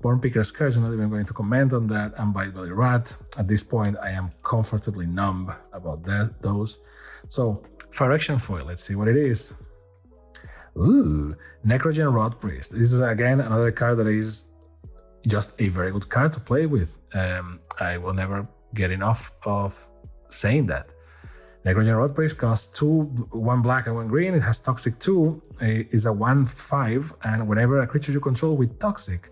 Born Picker's Curse, I'm not even going to comment on that, and Bite Belly Rat. At this point, I am comfortably numb about those. So, Phyrexian Foil, let's see what it is. Ooh, Necrogen Rod Priest. This is again another card that is just a very good card to play with. I will never get enough of saying that. Necrogen Rod Priest costs 1 black and 1 green. It has Toxic 2, is a 1/5, and whenever a creature you control with Toxic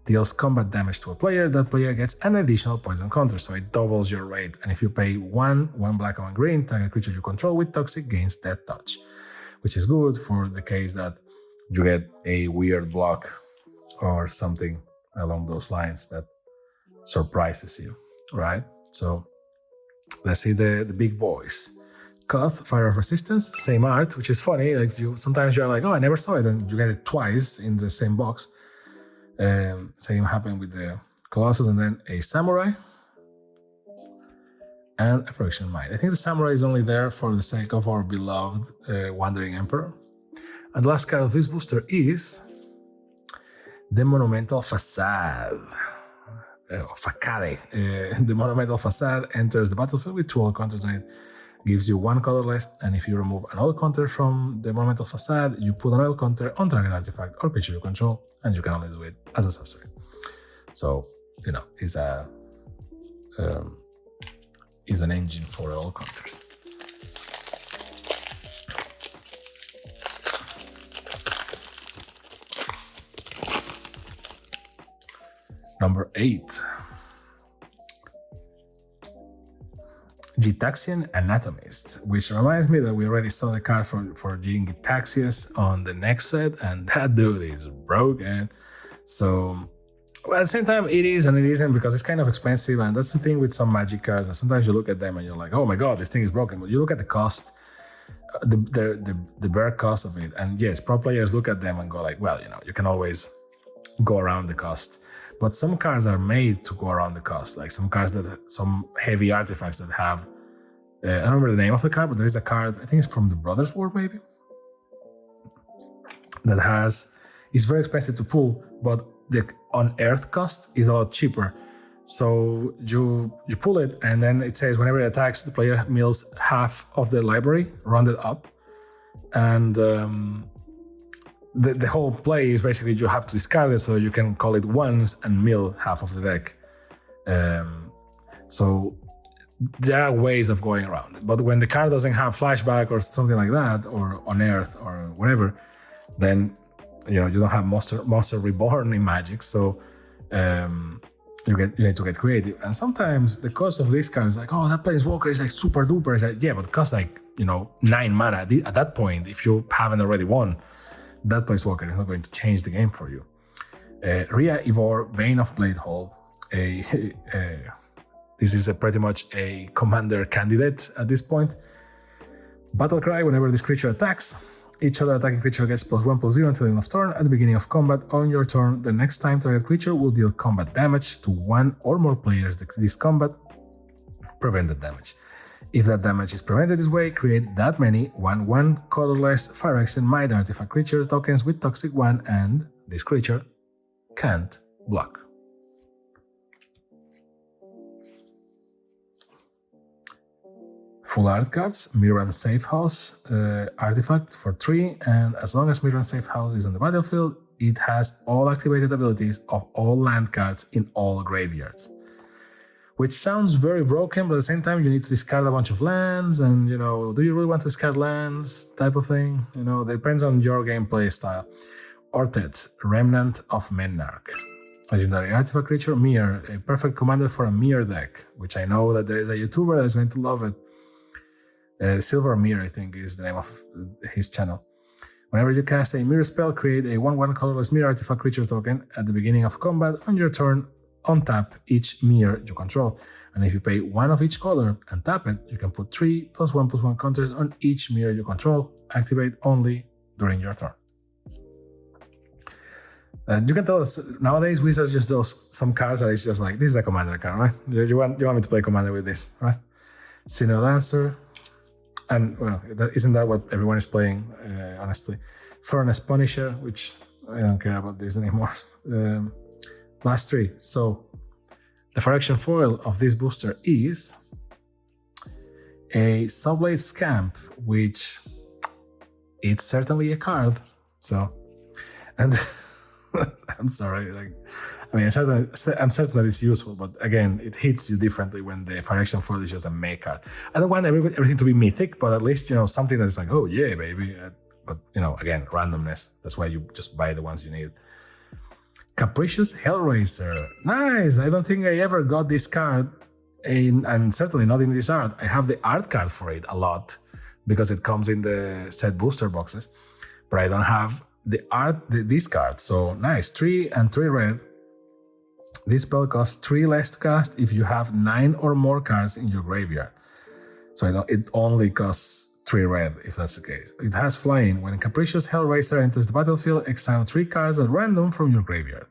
deals combat damage to a player, that player gets an additional poison counter, so it doubles your rate. And if you pay 1 black and 1 green, target creature you control with Toxic gains Death Touch, which is good for the case that you get a weird block or something along those lines that surprises you, right? So let's see the big boys. Koth, Fire of Resistance, same art, which is funny. Like sometimes you're like, oh, I never saw it, and you get it twice in the same box. Same happened with the Colossus, and then a Samurai and a Phyrexian Might. I think the Samurai is only there for the sake of our beloved Wandering Emperor. And the last card of this booster is the Monumental Facade. Facade. The Monumental Facade enters the battlefield with 2 oil counters on it. Gives you 1 colorless, and if you remove an oil counter from the Monumental Facade, you put an oil counter on target artifact or creature you control, and you can only do it as a sorcery. So, is an engine for oil counters. Number 8. Gitaxian Anatomist, which reminds me that we already saw the card for Gitaxias on the next set, and that dude is broken. So, well, at the same time, it is and it isn't, because it's kind of expensive, and that's the thing with some Magic cards. And sometimes you look at them and you're like, oh my god, this thing is broken. But you look at the cost, the bare cost of it, and yes, pro players look at them and go like, well, you can always go around the cost. But some cards are made to go around the cost, like some heavy artifacts that have, I don't remember the name of the card, but there is a card, I think it's from the Brothers War maybe, that it's very expensive to pull, but the unearthed cost is a lot cheaper. So you pull it, and then it says whenever it attacks, the player mills half of the library, rounded up, and the whole play is basically you have to discard it so you can call it once and mill half of the deck. So there are ways of going around it. But when the card doesn't have flashback or something like that, or unearth or whatever, then you don't have monster reborn in Magic. So you need to get creative. And sometimes the cost of this card is like, oh, that Planeswalker is like super duper. It's like, yeah, but it costs like 9 mana at that point. If you haven't already won, that Planeswalker is not going to change the game for you. Ria Ivor, Bane of Bladehold. This is pretty much a commander candidate at this point. Battle Cry, whenever this creature attacks, each other attacking creature gets +1/+0 until the end of turn. At the beginning of combat, on your turn, the next time target creature will deal combat damage to one or more players. This combat prevented damage. If that damage is prevented this way, create that many 1/1 colorless Phyrexian Might artifact creature tokens with Toxic 1, and this creature can't block. Full art cards, Mirran Safe House artifact for 3, and as long as Mirran Safe House is on the battlefield, it has all activated abilities of all land cards in all graveyards. Which sounds very broken, but at the same time, you need to discard a bunch of lands, and do you really want to discard lands type of thing? Depends on your gameplay style. Ortet, Remnant of Menarch. Legendary artifact creature, Mirror, a perfect commander for a Mirror deck, which I know that there is a YouTuber that is going to love it. Silver Mirror, I think, is the name of his channel. Whenever you cast a Mirror spell, create a 1/1 colorless Mirror artifact creature token at the beginning of combat. On your turn, untap each mirror you control, and if you pay 1 of each color and tap it, you can put 3 +1/+1 counters on each mirror you control. Activate only during your turn. You can tell us nowadays Wizards just does some cards that it's just like, this is a commander card, right? You want me to play commander with this, right? Synod Dancer, and well, isn't that what everyone is playing? Honestly, Furnace Punisher, which I don't care about this anymore. Last 3. So the Phyrexian foil of this booster is a Subblade Scamp, which it's certainly a card. So, and I'm sorry, I'm certain that it's useful, but again, it hits you differently when the Phyrexian foil is just a May card. I don't want everything to be mythic, but at least something that's like, oh yeah, baby. But again, randomness. That's why you just buy the ones you need. Capricious Hellraiser. Nice! I don't think I ever got this card, and certainly not in this art. I have the art card for it a lot, because it comes in the set booster boxes, but I don't have the art, this card. So nice, 3 and 3 red. This spell costs 3 less to cast if you have 9 or more cards in your graveyard. So it only costs 3 red, if that's the case. It has flying. When Capricious Hellraiser enters the battlefield, exile 3 cards at random from your graveyard.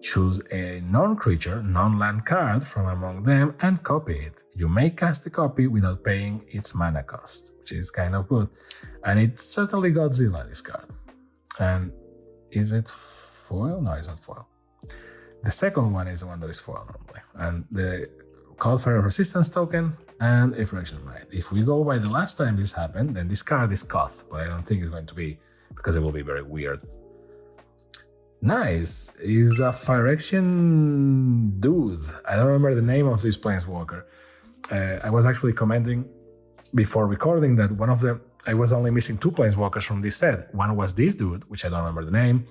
Choose a non-creature, non-land card from among them and copy it. You may cast the copy without paying its mana cost, which is kind of good. And it's certainly Godzilla, this card. And is it foil? No, it's not foil. The second one is the one that is foil normally. And the Callfire of Resistance token and a Phyrexian Might. If we go by the last time this happened, then this card is Koth, but I don't think it's going to be, because it will be very weird. Nice. Is a Phyrexian dude. I don't remember the name of this Planeswalker. I was actually commenting before recording that I was only missing 2 Planeswalkers from this set. One was this dude, which I don't remember the name,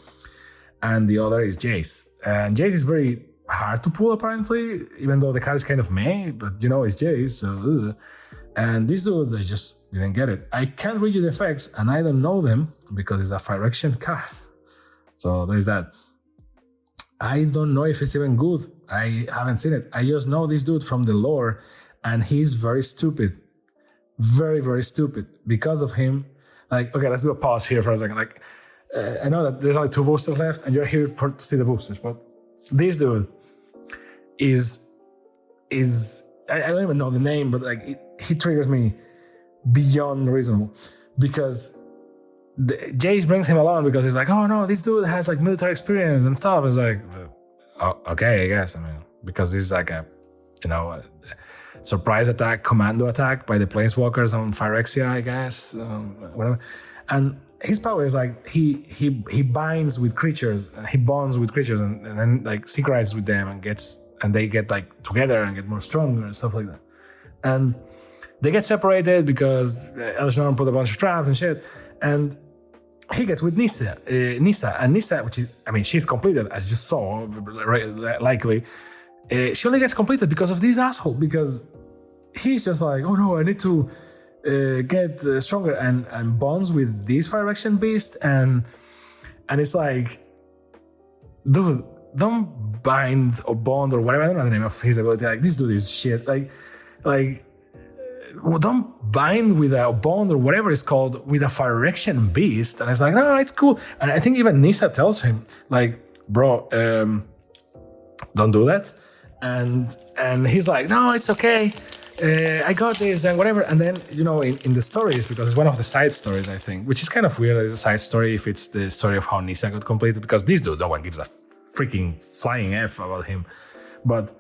and the other is Jace. And Jace is very hard to pull apparently, even though the card is kind of meh, but it's Jace, so and this dude, I just didn't get it. I can't read you the effects, and I don't know them because it's a Phyrexia card. So there's that. I don't know if it's even good. I haven't seen it. I just know this dude from the lore, and he's very stupid. Very, very stupid. Because of him, okay, let's do a pause here for a second. I know that there's only 2 boosters left, and you're here to see the boosters, but this dude is I don't even know the name, but he triggers me beyond reasonable, because Jace brings him along because he's like, oh no, this dude has military experience and stuff. It's like, oh, okay, I guess. I mean, because he's a surprise attack, commando attack by the planeswalkers on Phyrexia, I guess, whatever. And his power is he binds with creatures, he bonds with creatures, and then synchronizes with them and they get together and get more stronger and stuff like that. And they get separated because Elishnorn put a bunch of traps and shit. And he gets with Nissa, which is, she's completed, as you saw, likely. She only gets completed because of this asshole, because he's just oh no, I need to get stronger, and bonds with this Phyrexian beast, and it's dude, don't bind or bond or whatever, I don't know the name of his ability, this dude is shit, don't bind with a bond or whatever it's called with a Phyrexian beast. And it's no, it's cool. And I think even Nissa tells him, bro, don't do that. And he's no, it's okay. I got this and whatever. And then, in the stories, because it's one of the side stories, I think, which is kind of weird as a side story if it's the story of how Nissa got completed, because this dude, no one gives a freaking flying F about him. But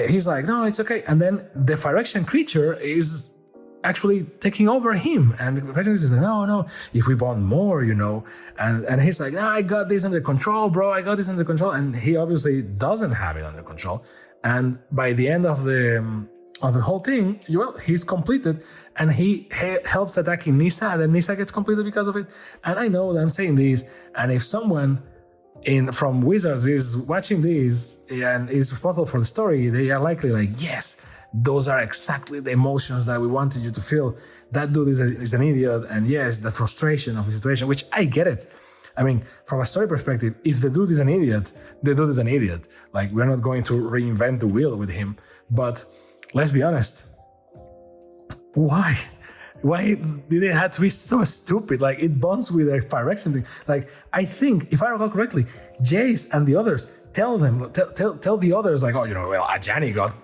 he's no, it's okay. And then the Phyrexian creature is actually taking over him. And the Phyrexian is no, if we bond more, And he's no, I got this under control, bro. I got this under control. And he obviously doesn't have it under control. And by the end of the whole thing, he's completed, and he helps attacking Nissa, and then Nissa gets completed because of it. And I know that I'm saying this, and if someone from Wizards is watching this and is responsible for the story, they are likely yes, those are exactly the emotions that we wanted you to feel. That dude is an idiot, and yes, the frustration of the situation, which I get it. From a story perspective, if the dude is an idiot, the dude is an idiot. We're not going to reinvent the wheel with him. But let's be honest, why? Why did it have to be so stupid? It bonds with a Phyrexian thing. I think, if I recall correctly, Jace and the others tell the others, Ajani got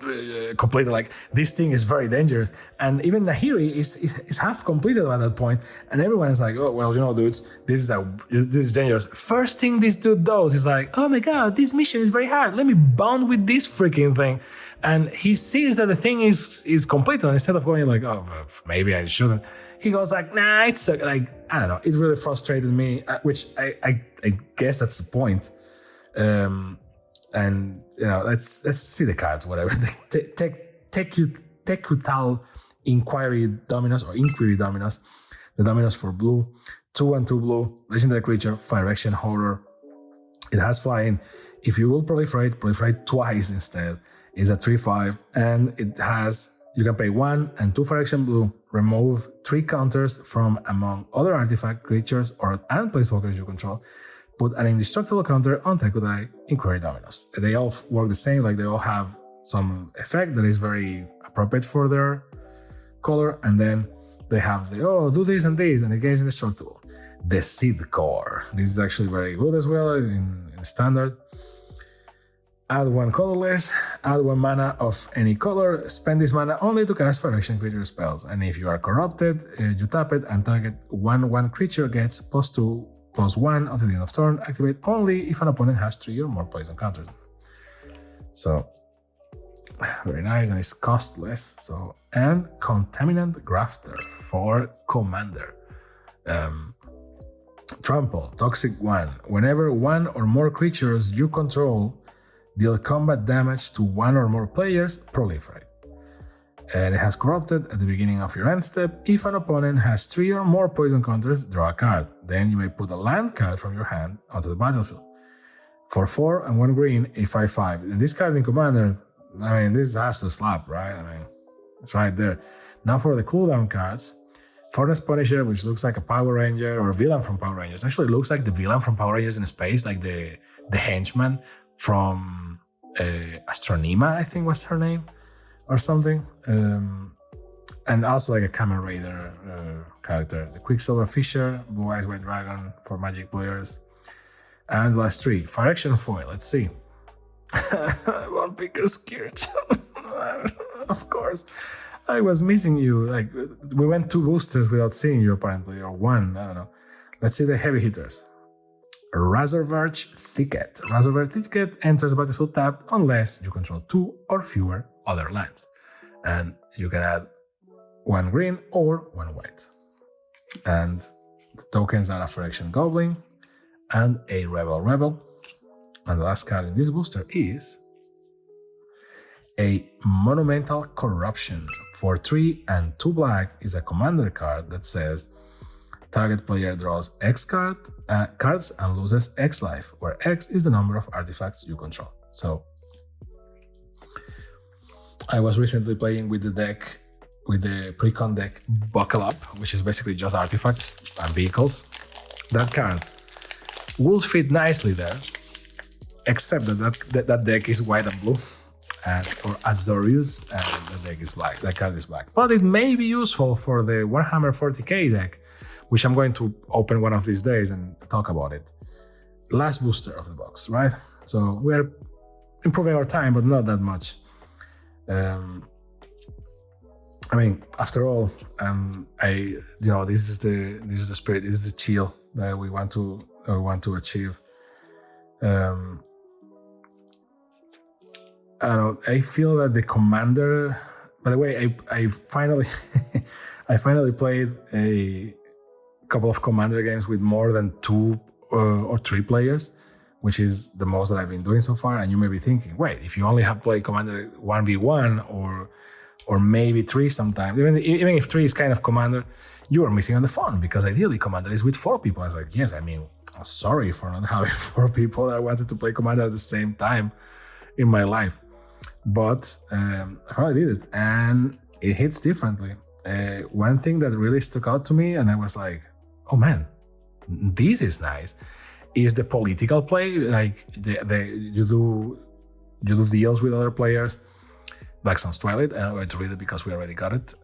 completed. This thing is very dangerous. And even Nahiri is half completed by that point. And everyone is oh, well, dudes, this is dangerous. First thing this dude does is oh my God, this mission is very hard. Let me bond with this freaking thing. And he sees that the thing is completed, and instead of going oh, maybe I shouldn't, he goes nah, it's I don't know. It's really frustrated me, which I guess that's the point. And let's see the cards, whatever. Tecutal Inquiry Dominus or Inquiry Dominus, the Dominus for blue, 2/2 blue, legendary creature, Phyrexian horror. It has flying. If you will proliferate twice instead. It's a 3/5, and you can pay 1 and 2 Phyrexian blue, remove 3 counters from among other artifact creatures and planeswalkers you control. Put an indestructible counter on Tecutai Inquiry Dominus. They all work the same, they all have some effect that is very appropriate for their color, and then they have do this and this, and it gets indestructible. The Seed Core. This is actually very good as well in standard. Add 1 colorless, add 1 mana of any color, spend this mana only to cast Phyrexian creature spells. And if you are corrupted, you tap it and target 1/1 creature gets +2/+1 until the end of turn. Activate only if an opponent has 3 or more poison counters. So, very nice, and it's costless. And Contaminant Grafter for Commander. Trample, Toxic 1. Whenever 1 or more creatures you control deal combat damage to 1 or more players, proliferate. And it has corrupted at the beginning of your end step. If an opponent has 3 or more poison counters, draw a card. Then you may put a land card from your hand onto the battlefield. For 4 and 1 green, a 5/5. And this card in Commander, I mean, this has to slap, right? I mean, it's right there. Now for the cooldown cards, Furnace Punisher, which looks like a Power Ranger or villain from Power Rangers. Actually, it looks like the villain from Power Rangers in space, like the henchman from Astronema, I think was her name, or something. And also like a Kamen Rider character. The Quicksilver Fisher, Blue Eyes White Dragon for Magic players. And last 3, Phyrexia foil. Let's see. One picker Scourge. Of course. I was missing you. Like, we went 2 boosters without seeing you, apparently, or 1. I don't know. Let's see the heavy hitters. Razorverge Thicket. Razorverge Thicket enters the battlefield tapped unless you control 2 or fewer other lands. And you can add 1 green or 1 white. And the tokens are a Phyrexian Goblin and a Rebel. And the last card in this booster is a Monumental Corruption. For 3 and 2 black is a commander card that says target player draws X cards and loses X life, where X is the number of artifacts you control. So I was recently playing with the deck, with the pre-con deck Buckle Up, which is basically just artifacts and vehicles. That card will fit nicely there, except that deck is white and blue, or Azorius, and the deck is black. That card is black. But it may be useful for the Warhammer 40k deck, which I'm going to open one of these days and talk about it. Last booster of the box, right? So we're improving our time, but not that much. I mean, after all, this is the spirit, this is the chill that we want to achieve. I feel that the commander. By the way, I finally I finally played a couple of commander games with more than 2 or 3 players, which is the most that I've been doing so far. And you may be thinking, wait, if you only have played commander 1v1 or maybe 3 sometimes, even if 3 is kind of commander, you are missing on the fun, because ideally commander is with 4 people. I was like, yes, I mean, sorry for not having 4 people. I wanted to play commander at the same time in my life. But I finally did it, and it hits differently. One thing that really stuck out to me, and I was like, oh man, this is nice, is the political play. Like you do deals with other players. Black Sun's Twilight, I'm going to read it because we already got it.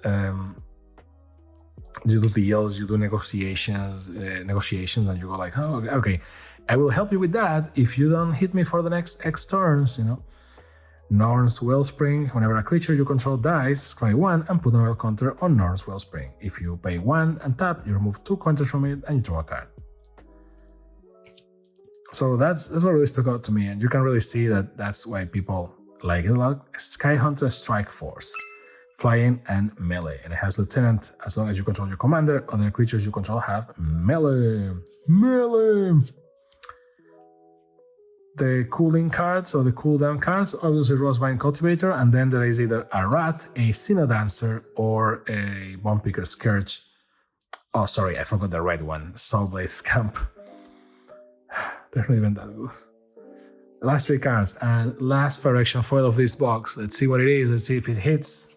You do deals, you do negotiations, and you go like, oh, okay, I will help you with that if you don't hit me for the next X turns, Norn's Wellspring. Whenever a creature you control dies, scry 1 and put another counter on Norn's Wellspring. If you pay 1 and tap, you remove 2 counters from it and you draw a card. So that's what really stuck out to me, and you can really see that that's why people like it a lot. Sky Hunter Strike Force, flying and melee, and it has Lieutenant. As long as you control your commander, other creatures you control have melee. The cooling cards, or the cooldown cards, obviously Rosevine Cultivator, and then there is either a Rat, a Sinnoh Dancer, or a Bonepicker Scourge. Oh, sorry, I forgot the red one, Soulblade Scamp. They're not even that good. The last 3 cards, and last Phyrexian foil of this box. Let's see what it is, let's see if it hits.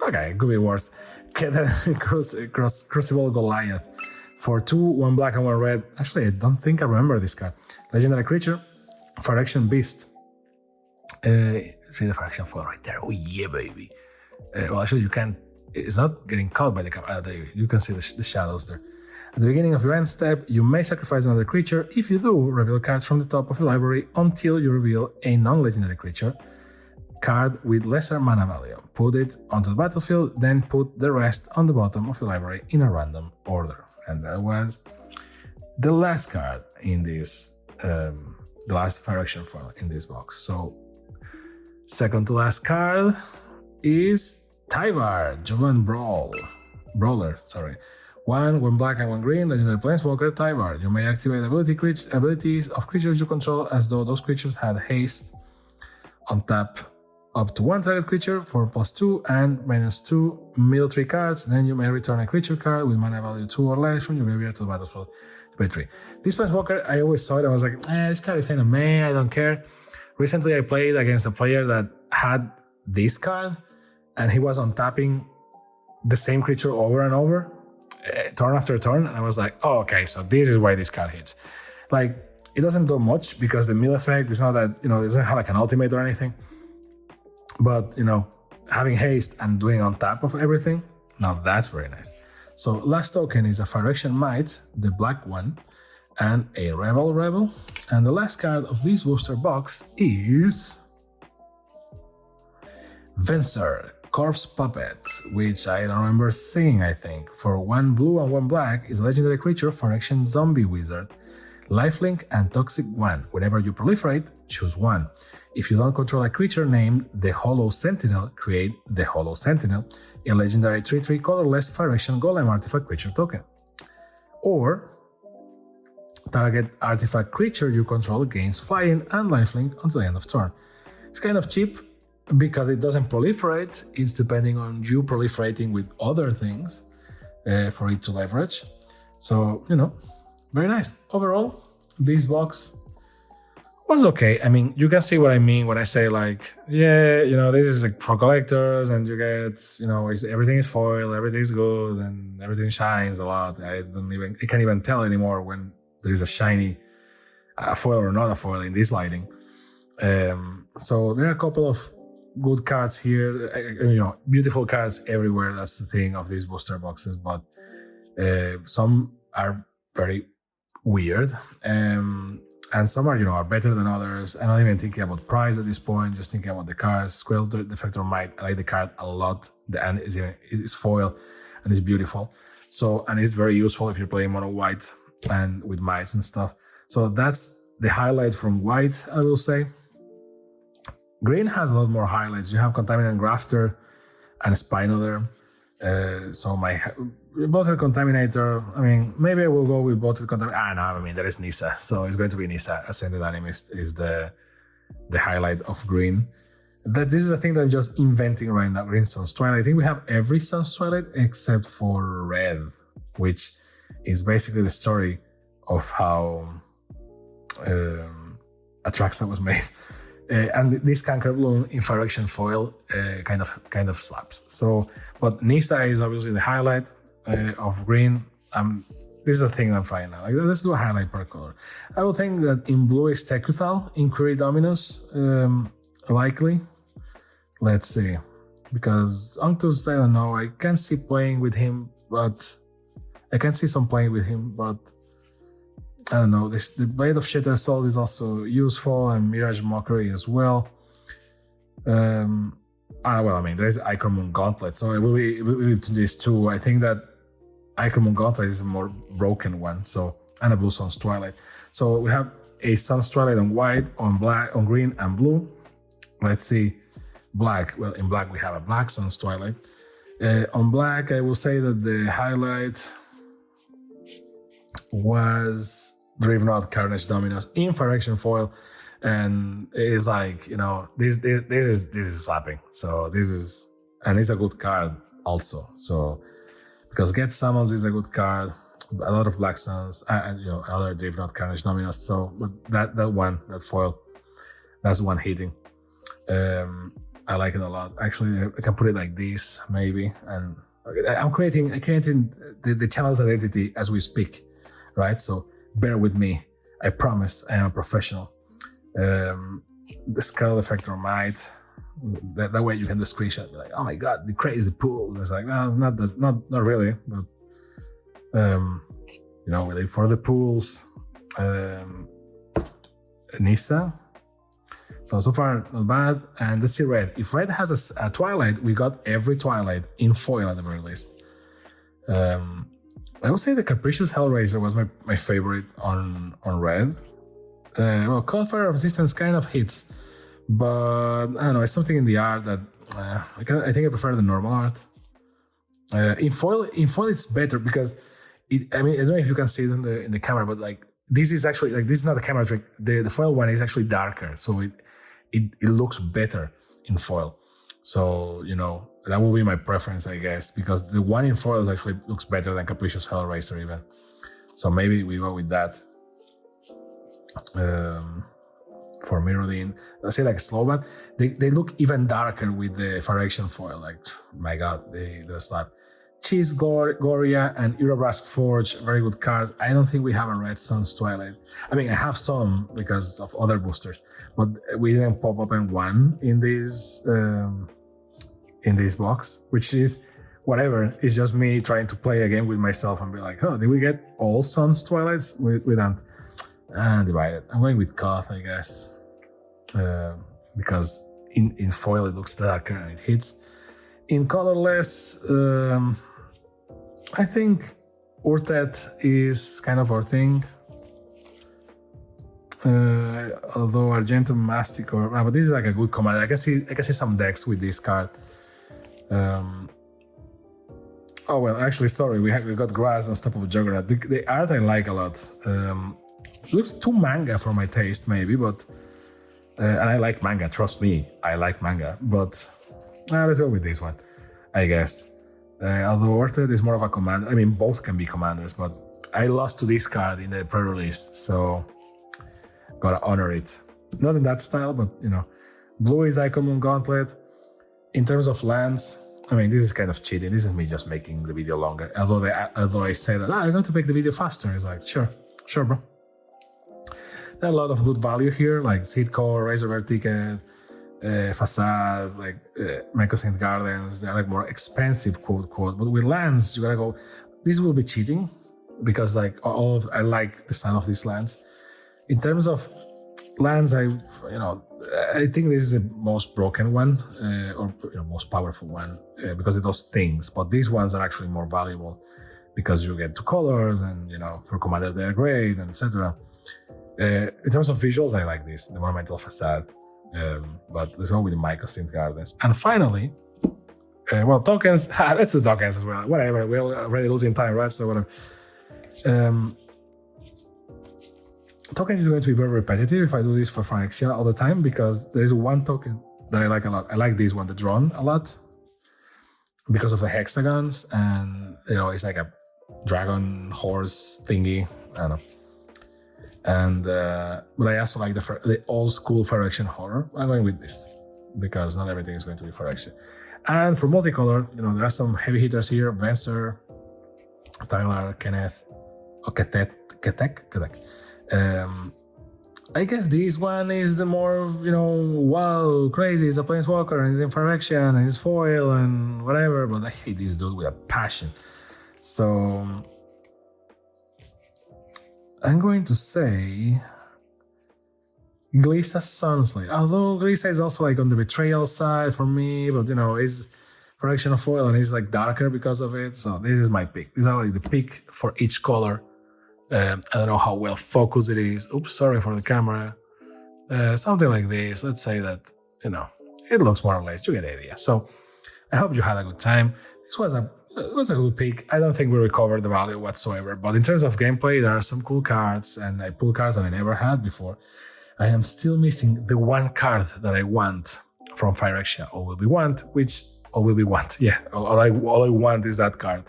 Okay, could be worse. Crucible Goliath. For 2, 1 black and 1 red. Actually, I don't think I remember this card. Legendary creature, Phyrexian Beast. See the Phyrexian foil right there. Oh yeah, baby. Well, actually, you can't. It's not getting caught by the camera. You can see the shadows there. At the beginning of your end step, you may sacrifice another creature. If you do, reveal cards from the top of your library until you reveal a non-legendary creature card with lesser mana value. Put it onto the battlefield, then put the rest on the bottom of your library in a random order. And that was the last card in this, the last Phyrexian foil in this box. So, second to last card is Tyvar, Jovan Brawler. 1 black and 1 green, legendary planeswalker, Tyvar. You may activate abilities of creatures you control as though those creatures had haste. On tap, up to 1 target creature for +2 and -2, middle 3 cards. Then you may return a creature card with mana value 2 or less from your graveyard to the battlefield. Pay 3. This Planeswalker, I always saw it. I was like, this card is kind of meh. I don't care. Recently, I played against a player that had this card, and he was untapping the same creature over and over, turn after turn. And I was like, oh, okay, so this is why this card hits. Like, it doesn't do much because the mill effect is not that, it doesn't have like an ultimate or anything. But, having haste and doing on top of everything, now that's very nice. So last token is a Phyrexian Might, the black one, and a Rebel. And the last card of this booster box is Venser, Corpse Puppet, which I don't remember seeing, I think. For 1 blue and 1 black is a legendary creature, Phyrexian Zombie Wizard. Lifelink and Toxic 1. Whenever you proliferate, choose 1. If you don't control a creature named the Hollow Sentinel, create the Hollow Sentinel, a legendary 3/3 colorless Phyrexian Golem artifact creature token. Or target artifact creature you control gains flying and lifelink until the end of turn. It's kind of cheap because it doesn't proliferate. It's depending on you proliferating with other things for it to leverage. So, very nice. Overall, this box was okay. I mean, you can see what I mean when I say like, this is like for collectors and you get, everything is foil, everything is good and everything shines a lot. I can't even tell anymore when there is a shiny foil or not a foil in this lighting. So there are a couple of good cards here, beautiful cards everywhere. That's the thing of these booster boxes, but some are very weird. And some are better than others. I'm not even thinking about price at this point, just thinking about the cards. Squirrel Defector Might, I like the card a lot. And it's foil and it's beautiful. So, and it's very useful if you're playing mono white and with mites and stuff. So that's the highlight from white, I will say. Green has a lot more highlights. You have Contaminant Grafter and Spino there. So my Bottled Contaminator, maybe I will go with Bottled Contaminator. There is Nissa. So it's going to be Nissa. Ascended Animist is the highlight of green. This is a thing that I'm just inventing right now. Green Sun's Twilight. I think we have every Sun's Twilight except for red, which is basically the story of how Atraxa was made. And this Canker Bloom in Phyrexian foil kind of slaps. So, but Nissa is obviously the highlight of green. This is a thing I'm finding now. Like, let's do a highlight per color. I will think that in blue is Tekuthal, in Inquiry Dominus, likely. Let's see. Because Unctus, I don't know. I can see playing with him, but I can see some playing with him, but I don't know. The Blade of Shattered Souls is also useful, and Mirage Mockery as well. There is Ichor Moon Gauntlet, so it will be between these two. I think that Ichor Moon Gauntlet is a more broken one, so, and a Blue Sun's Twilight. So we have a Sun's Twilight on white, on black, on green, and blue. Let's see, black. Well, in black we have a black Sun's Twilight. On black, I will say that the highlight was Dreadnought Carnage Dominus in Phyrexian foil, and it is like, this is slapping. So this is, and it's a good card also. So because Get Summons is a good card, a lot of Black Suns, another Dreadnought Carnage Dominus. So but that foil, that's the one hitting. I like it a lot. Actually, I can put it like this maybe, and I'm creating the channel's identity as we speak, right? So bear with me. I promise I am a professional. The Scarlet Effector Might. That way you can do screenshot, be like, oh my god, the crazy pool. It's like, well, not really, but we look for the pools. Nissa. So far not bad. And let's see red. If red has a Twilight, we got every Twilight in foil at the very least. I would say the Capricious Hellraiser was my favorite on red. Coldfire Resistance kind of hits, but I don't know, it's something in the art that I think I prefer the normal art. In foil it's better because I don't know if you can see it in the camera, but like this is actually like, this is not a camera trick. The foil one is actually darker, so it looks better in foil. So that will be my preference, I guess, because the one in foil actually looks better than Capricious Hellraiser even. So maybe we go with that. For Mirrodin, let's say like Slowbat, they look even darker with the Phyrexia foil. Like, my god, they slap. Cheese Goria and Eurobrask Forge, very good cards. I don't think we have a Red Sun's Twilight. I mean, I have some because of other boosters, but we didn't pop open one in this box, which is whatever. It's just me trying to play a game with myself and be like, oh, did we get all Sun's Twilights? We don't. And divided. I'm going with Koth, I guess, because in foil it looks darker and it hits. In colorless, I think Urtet is kind of our thing. Although Argentum Masticor, but this is like a good command. I can see some decks with this card. Oh well, actually, sorry, we got Grass on top of Juggernaut. The art I like a lot. Looks too manga for my taste, maybe, but and I like manga. Trust me, I like manga. But let's go with this one, I guess. Although Orted is more of a commander. I mean, both can be commanders, but I lost to this card in the pre-release, so gotta honor it. Not in that style, but you know, blue is Icon Moon Gauntlet. In terms of lands, I mean, this is kind of cheating. This is me just making the video longer. Although I say that I'm going to make the video faster. It's like, sure, bro. There are a lot of good value here, like Seed Core, Razorbear Ticket, Facade, like Mycosynth Gardens. They're like more expensive, quote. But with lands, you gotta go. This will be cheating because like I like the style of these lands. In terms of lands, I think this is the most broken one or most powerful one because it does things. But these ones are actually more valuable because you get 2 colors and for commander they're great, etc. In terms of visuals, I like this, the Monumental Facade. But let's go with the Mycosynth Gardens. And finally, tokens. Let's do tokens as well. Whatever, we're already losing time, right? So whatever. Tokens is going to be very repetitive if I do this for Phyrexia all the time because there is one token that I like a lot. I like this one, the Drone, a lot because of the hexagons and it's like a dragon horse thingy. I don't know. And but I also like the old school Phyrexia horror. I'm going with this because not everything is going to be Phyrexia. And for multicolor, there are some heavy hitters here: Venser, Tyler, Kenneth, Ketek. I guess this one is the more wow, crazy. He's a planeswalker and he's in Phyrexia and he's foil and whatever. But I hate this dude with a passion. So I'm going to say Glissa Sunslate. Although Glissa is also like on the betrayal side for me, but is Phyrexia of foil and it's like darker because of it. So this is my pick. These are like the pick for each color. I don't know how well focused it is. Oops, sorry for the camera. Something like this. Let's say that it looks more or less. You get the idea. So I hope you had a good time. This was a good pick. I don't think we recovered the value whatsoever, but in terms of gameplay, there are some cool cards, and I pulled cards that I never had before. I am still missing the one card that I want from Phyrexia. All will be want. Yeah, all I want is that card.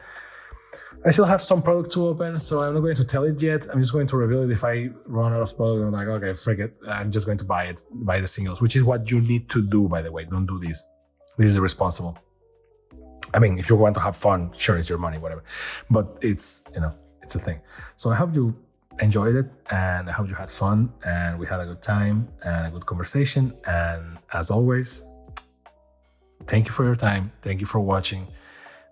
I still have some product to open, so I'm not going to tell it yet. I'm just going to reveal it if I run out of product. I'm like, okay, frick it. I'm just going to buy the singles, which is what you need to do, by the way. Don't do this. This is irresponsible. I mean, if you want to have fun, sure, it's your money, whatever. But it's a thing. So I hope you enjoyed it, and I hope you had fun, and we had a good time and a good conversation. And as always, thank you for your time. Thank you for watching.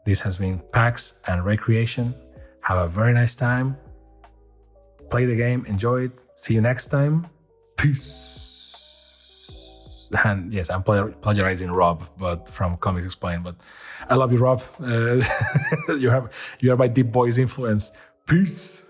This has been Packs and Recreation. Have a very nice time. Play the game, enjoy it. See you next time. Peace. And yes, I'm plagiarizing Rob, but from Comics Explained. But I love you, Rob. You are my Deep Boys influence. Peace.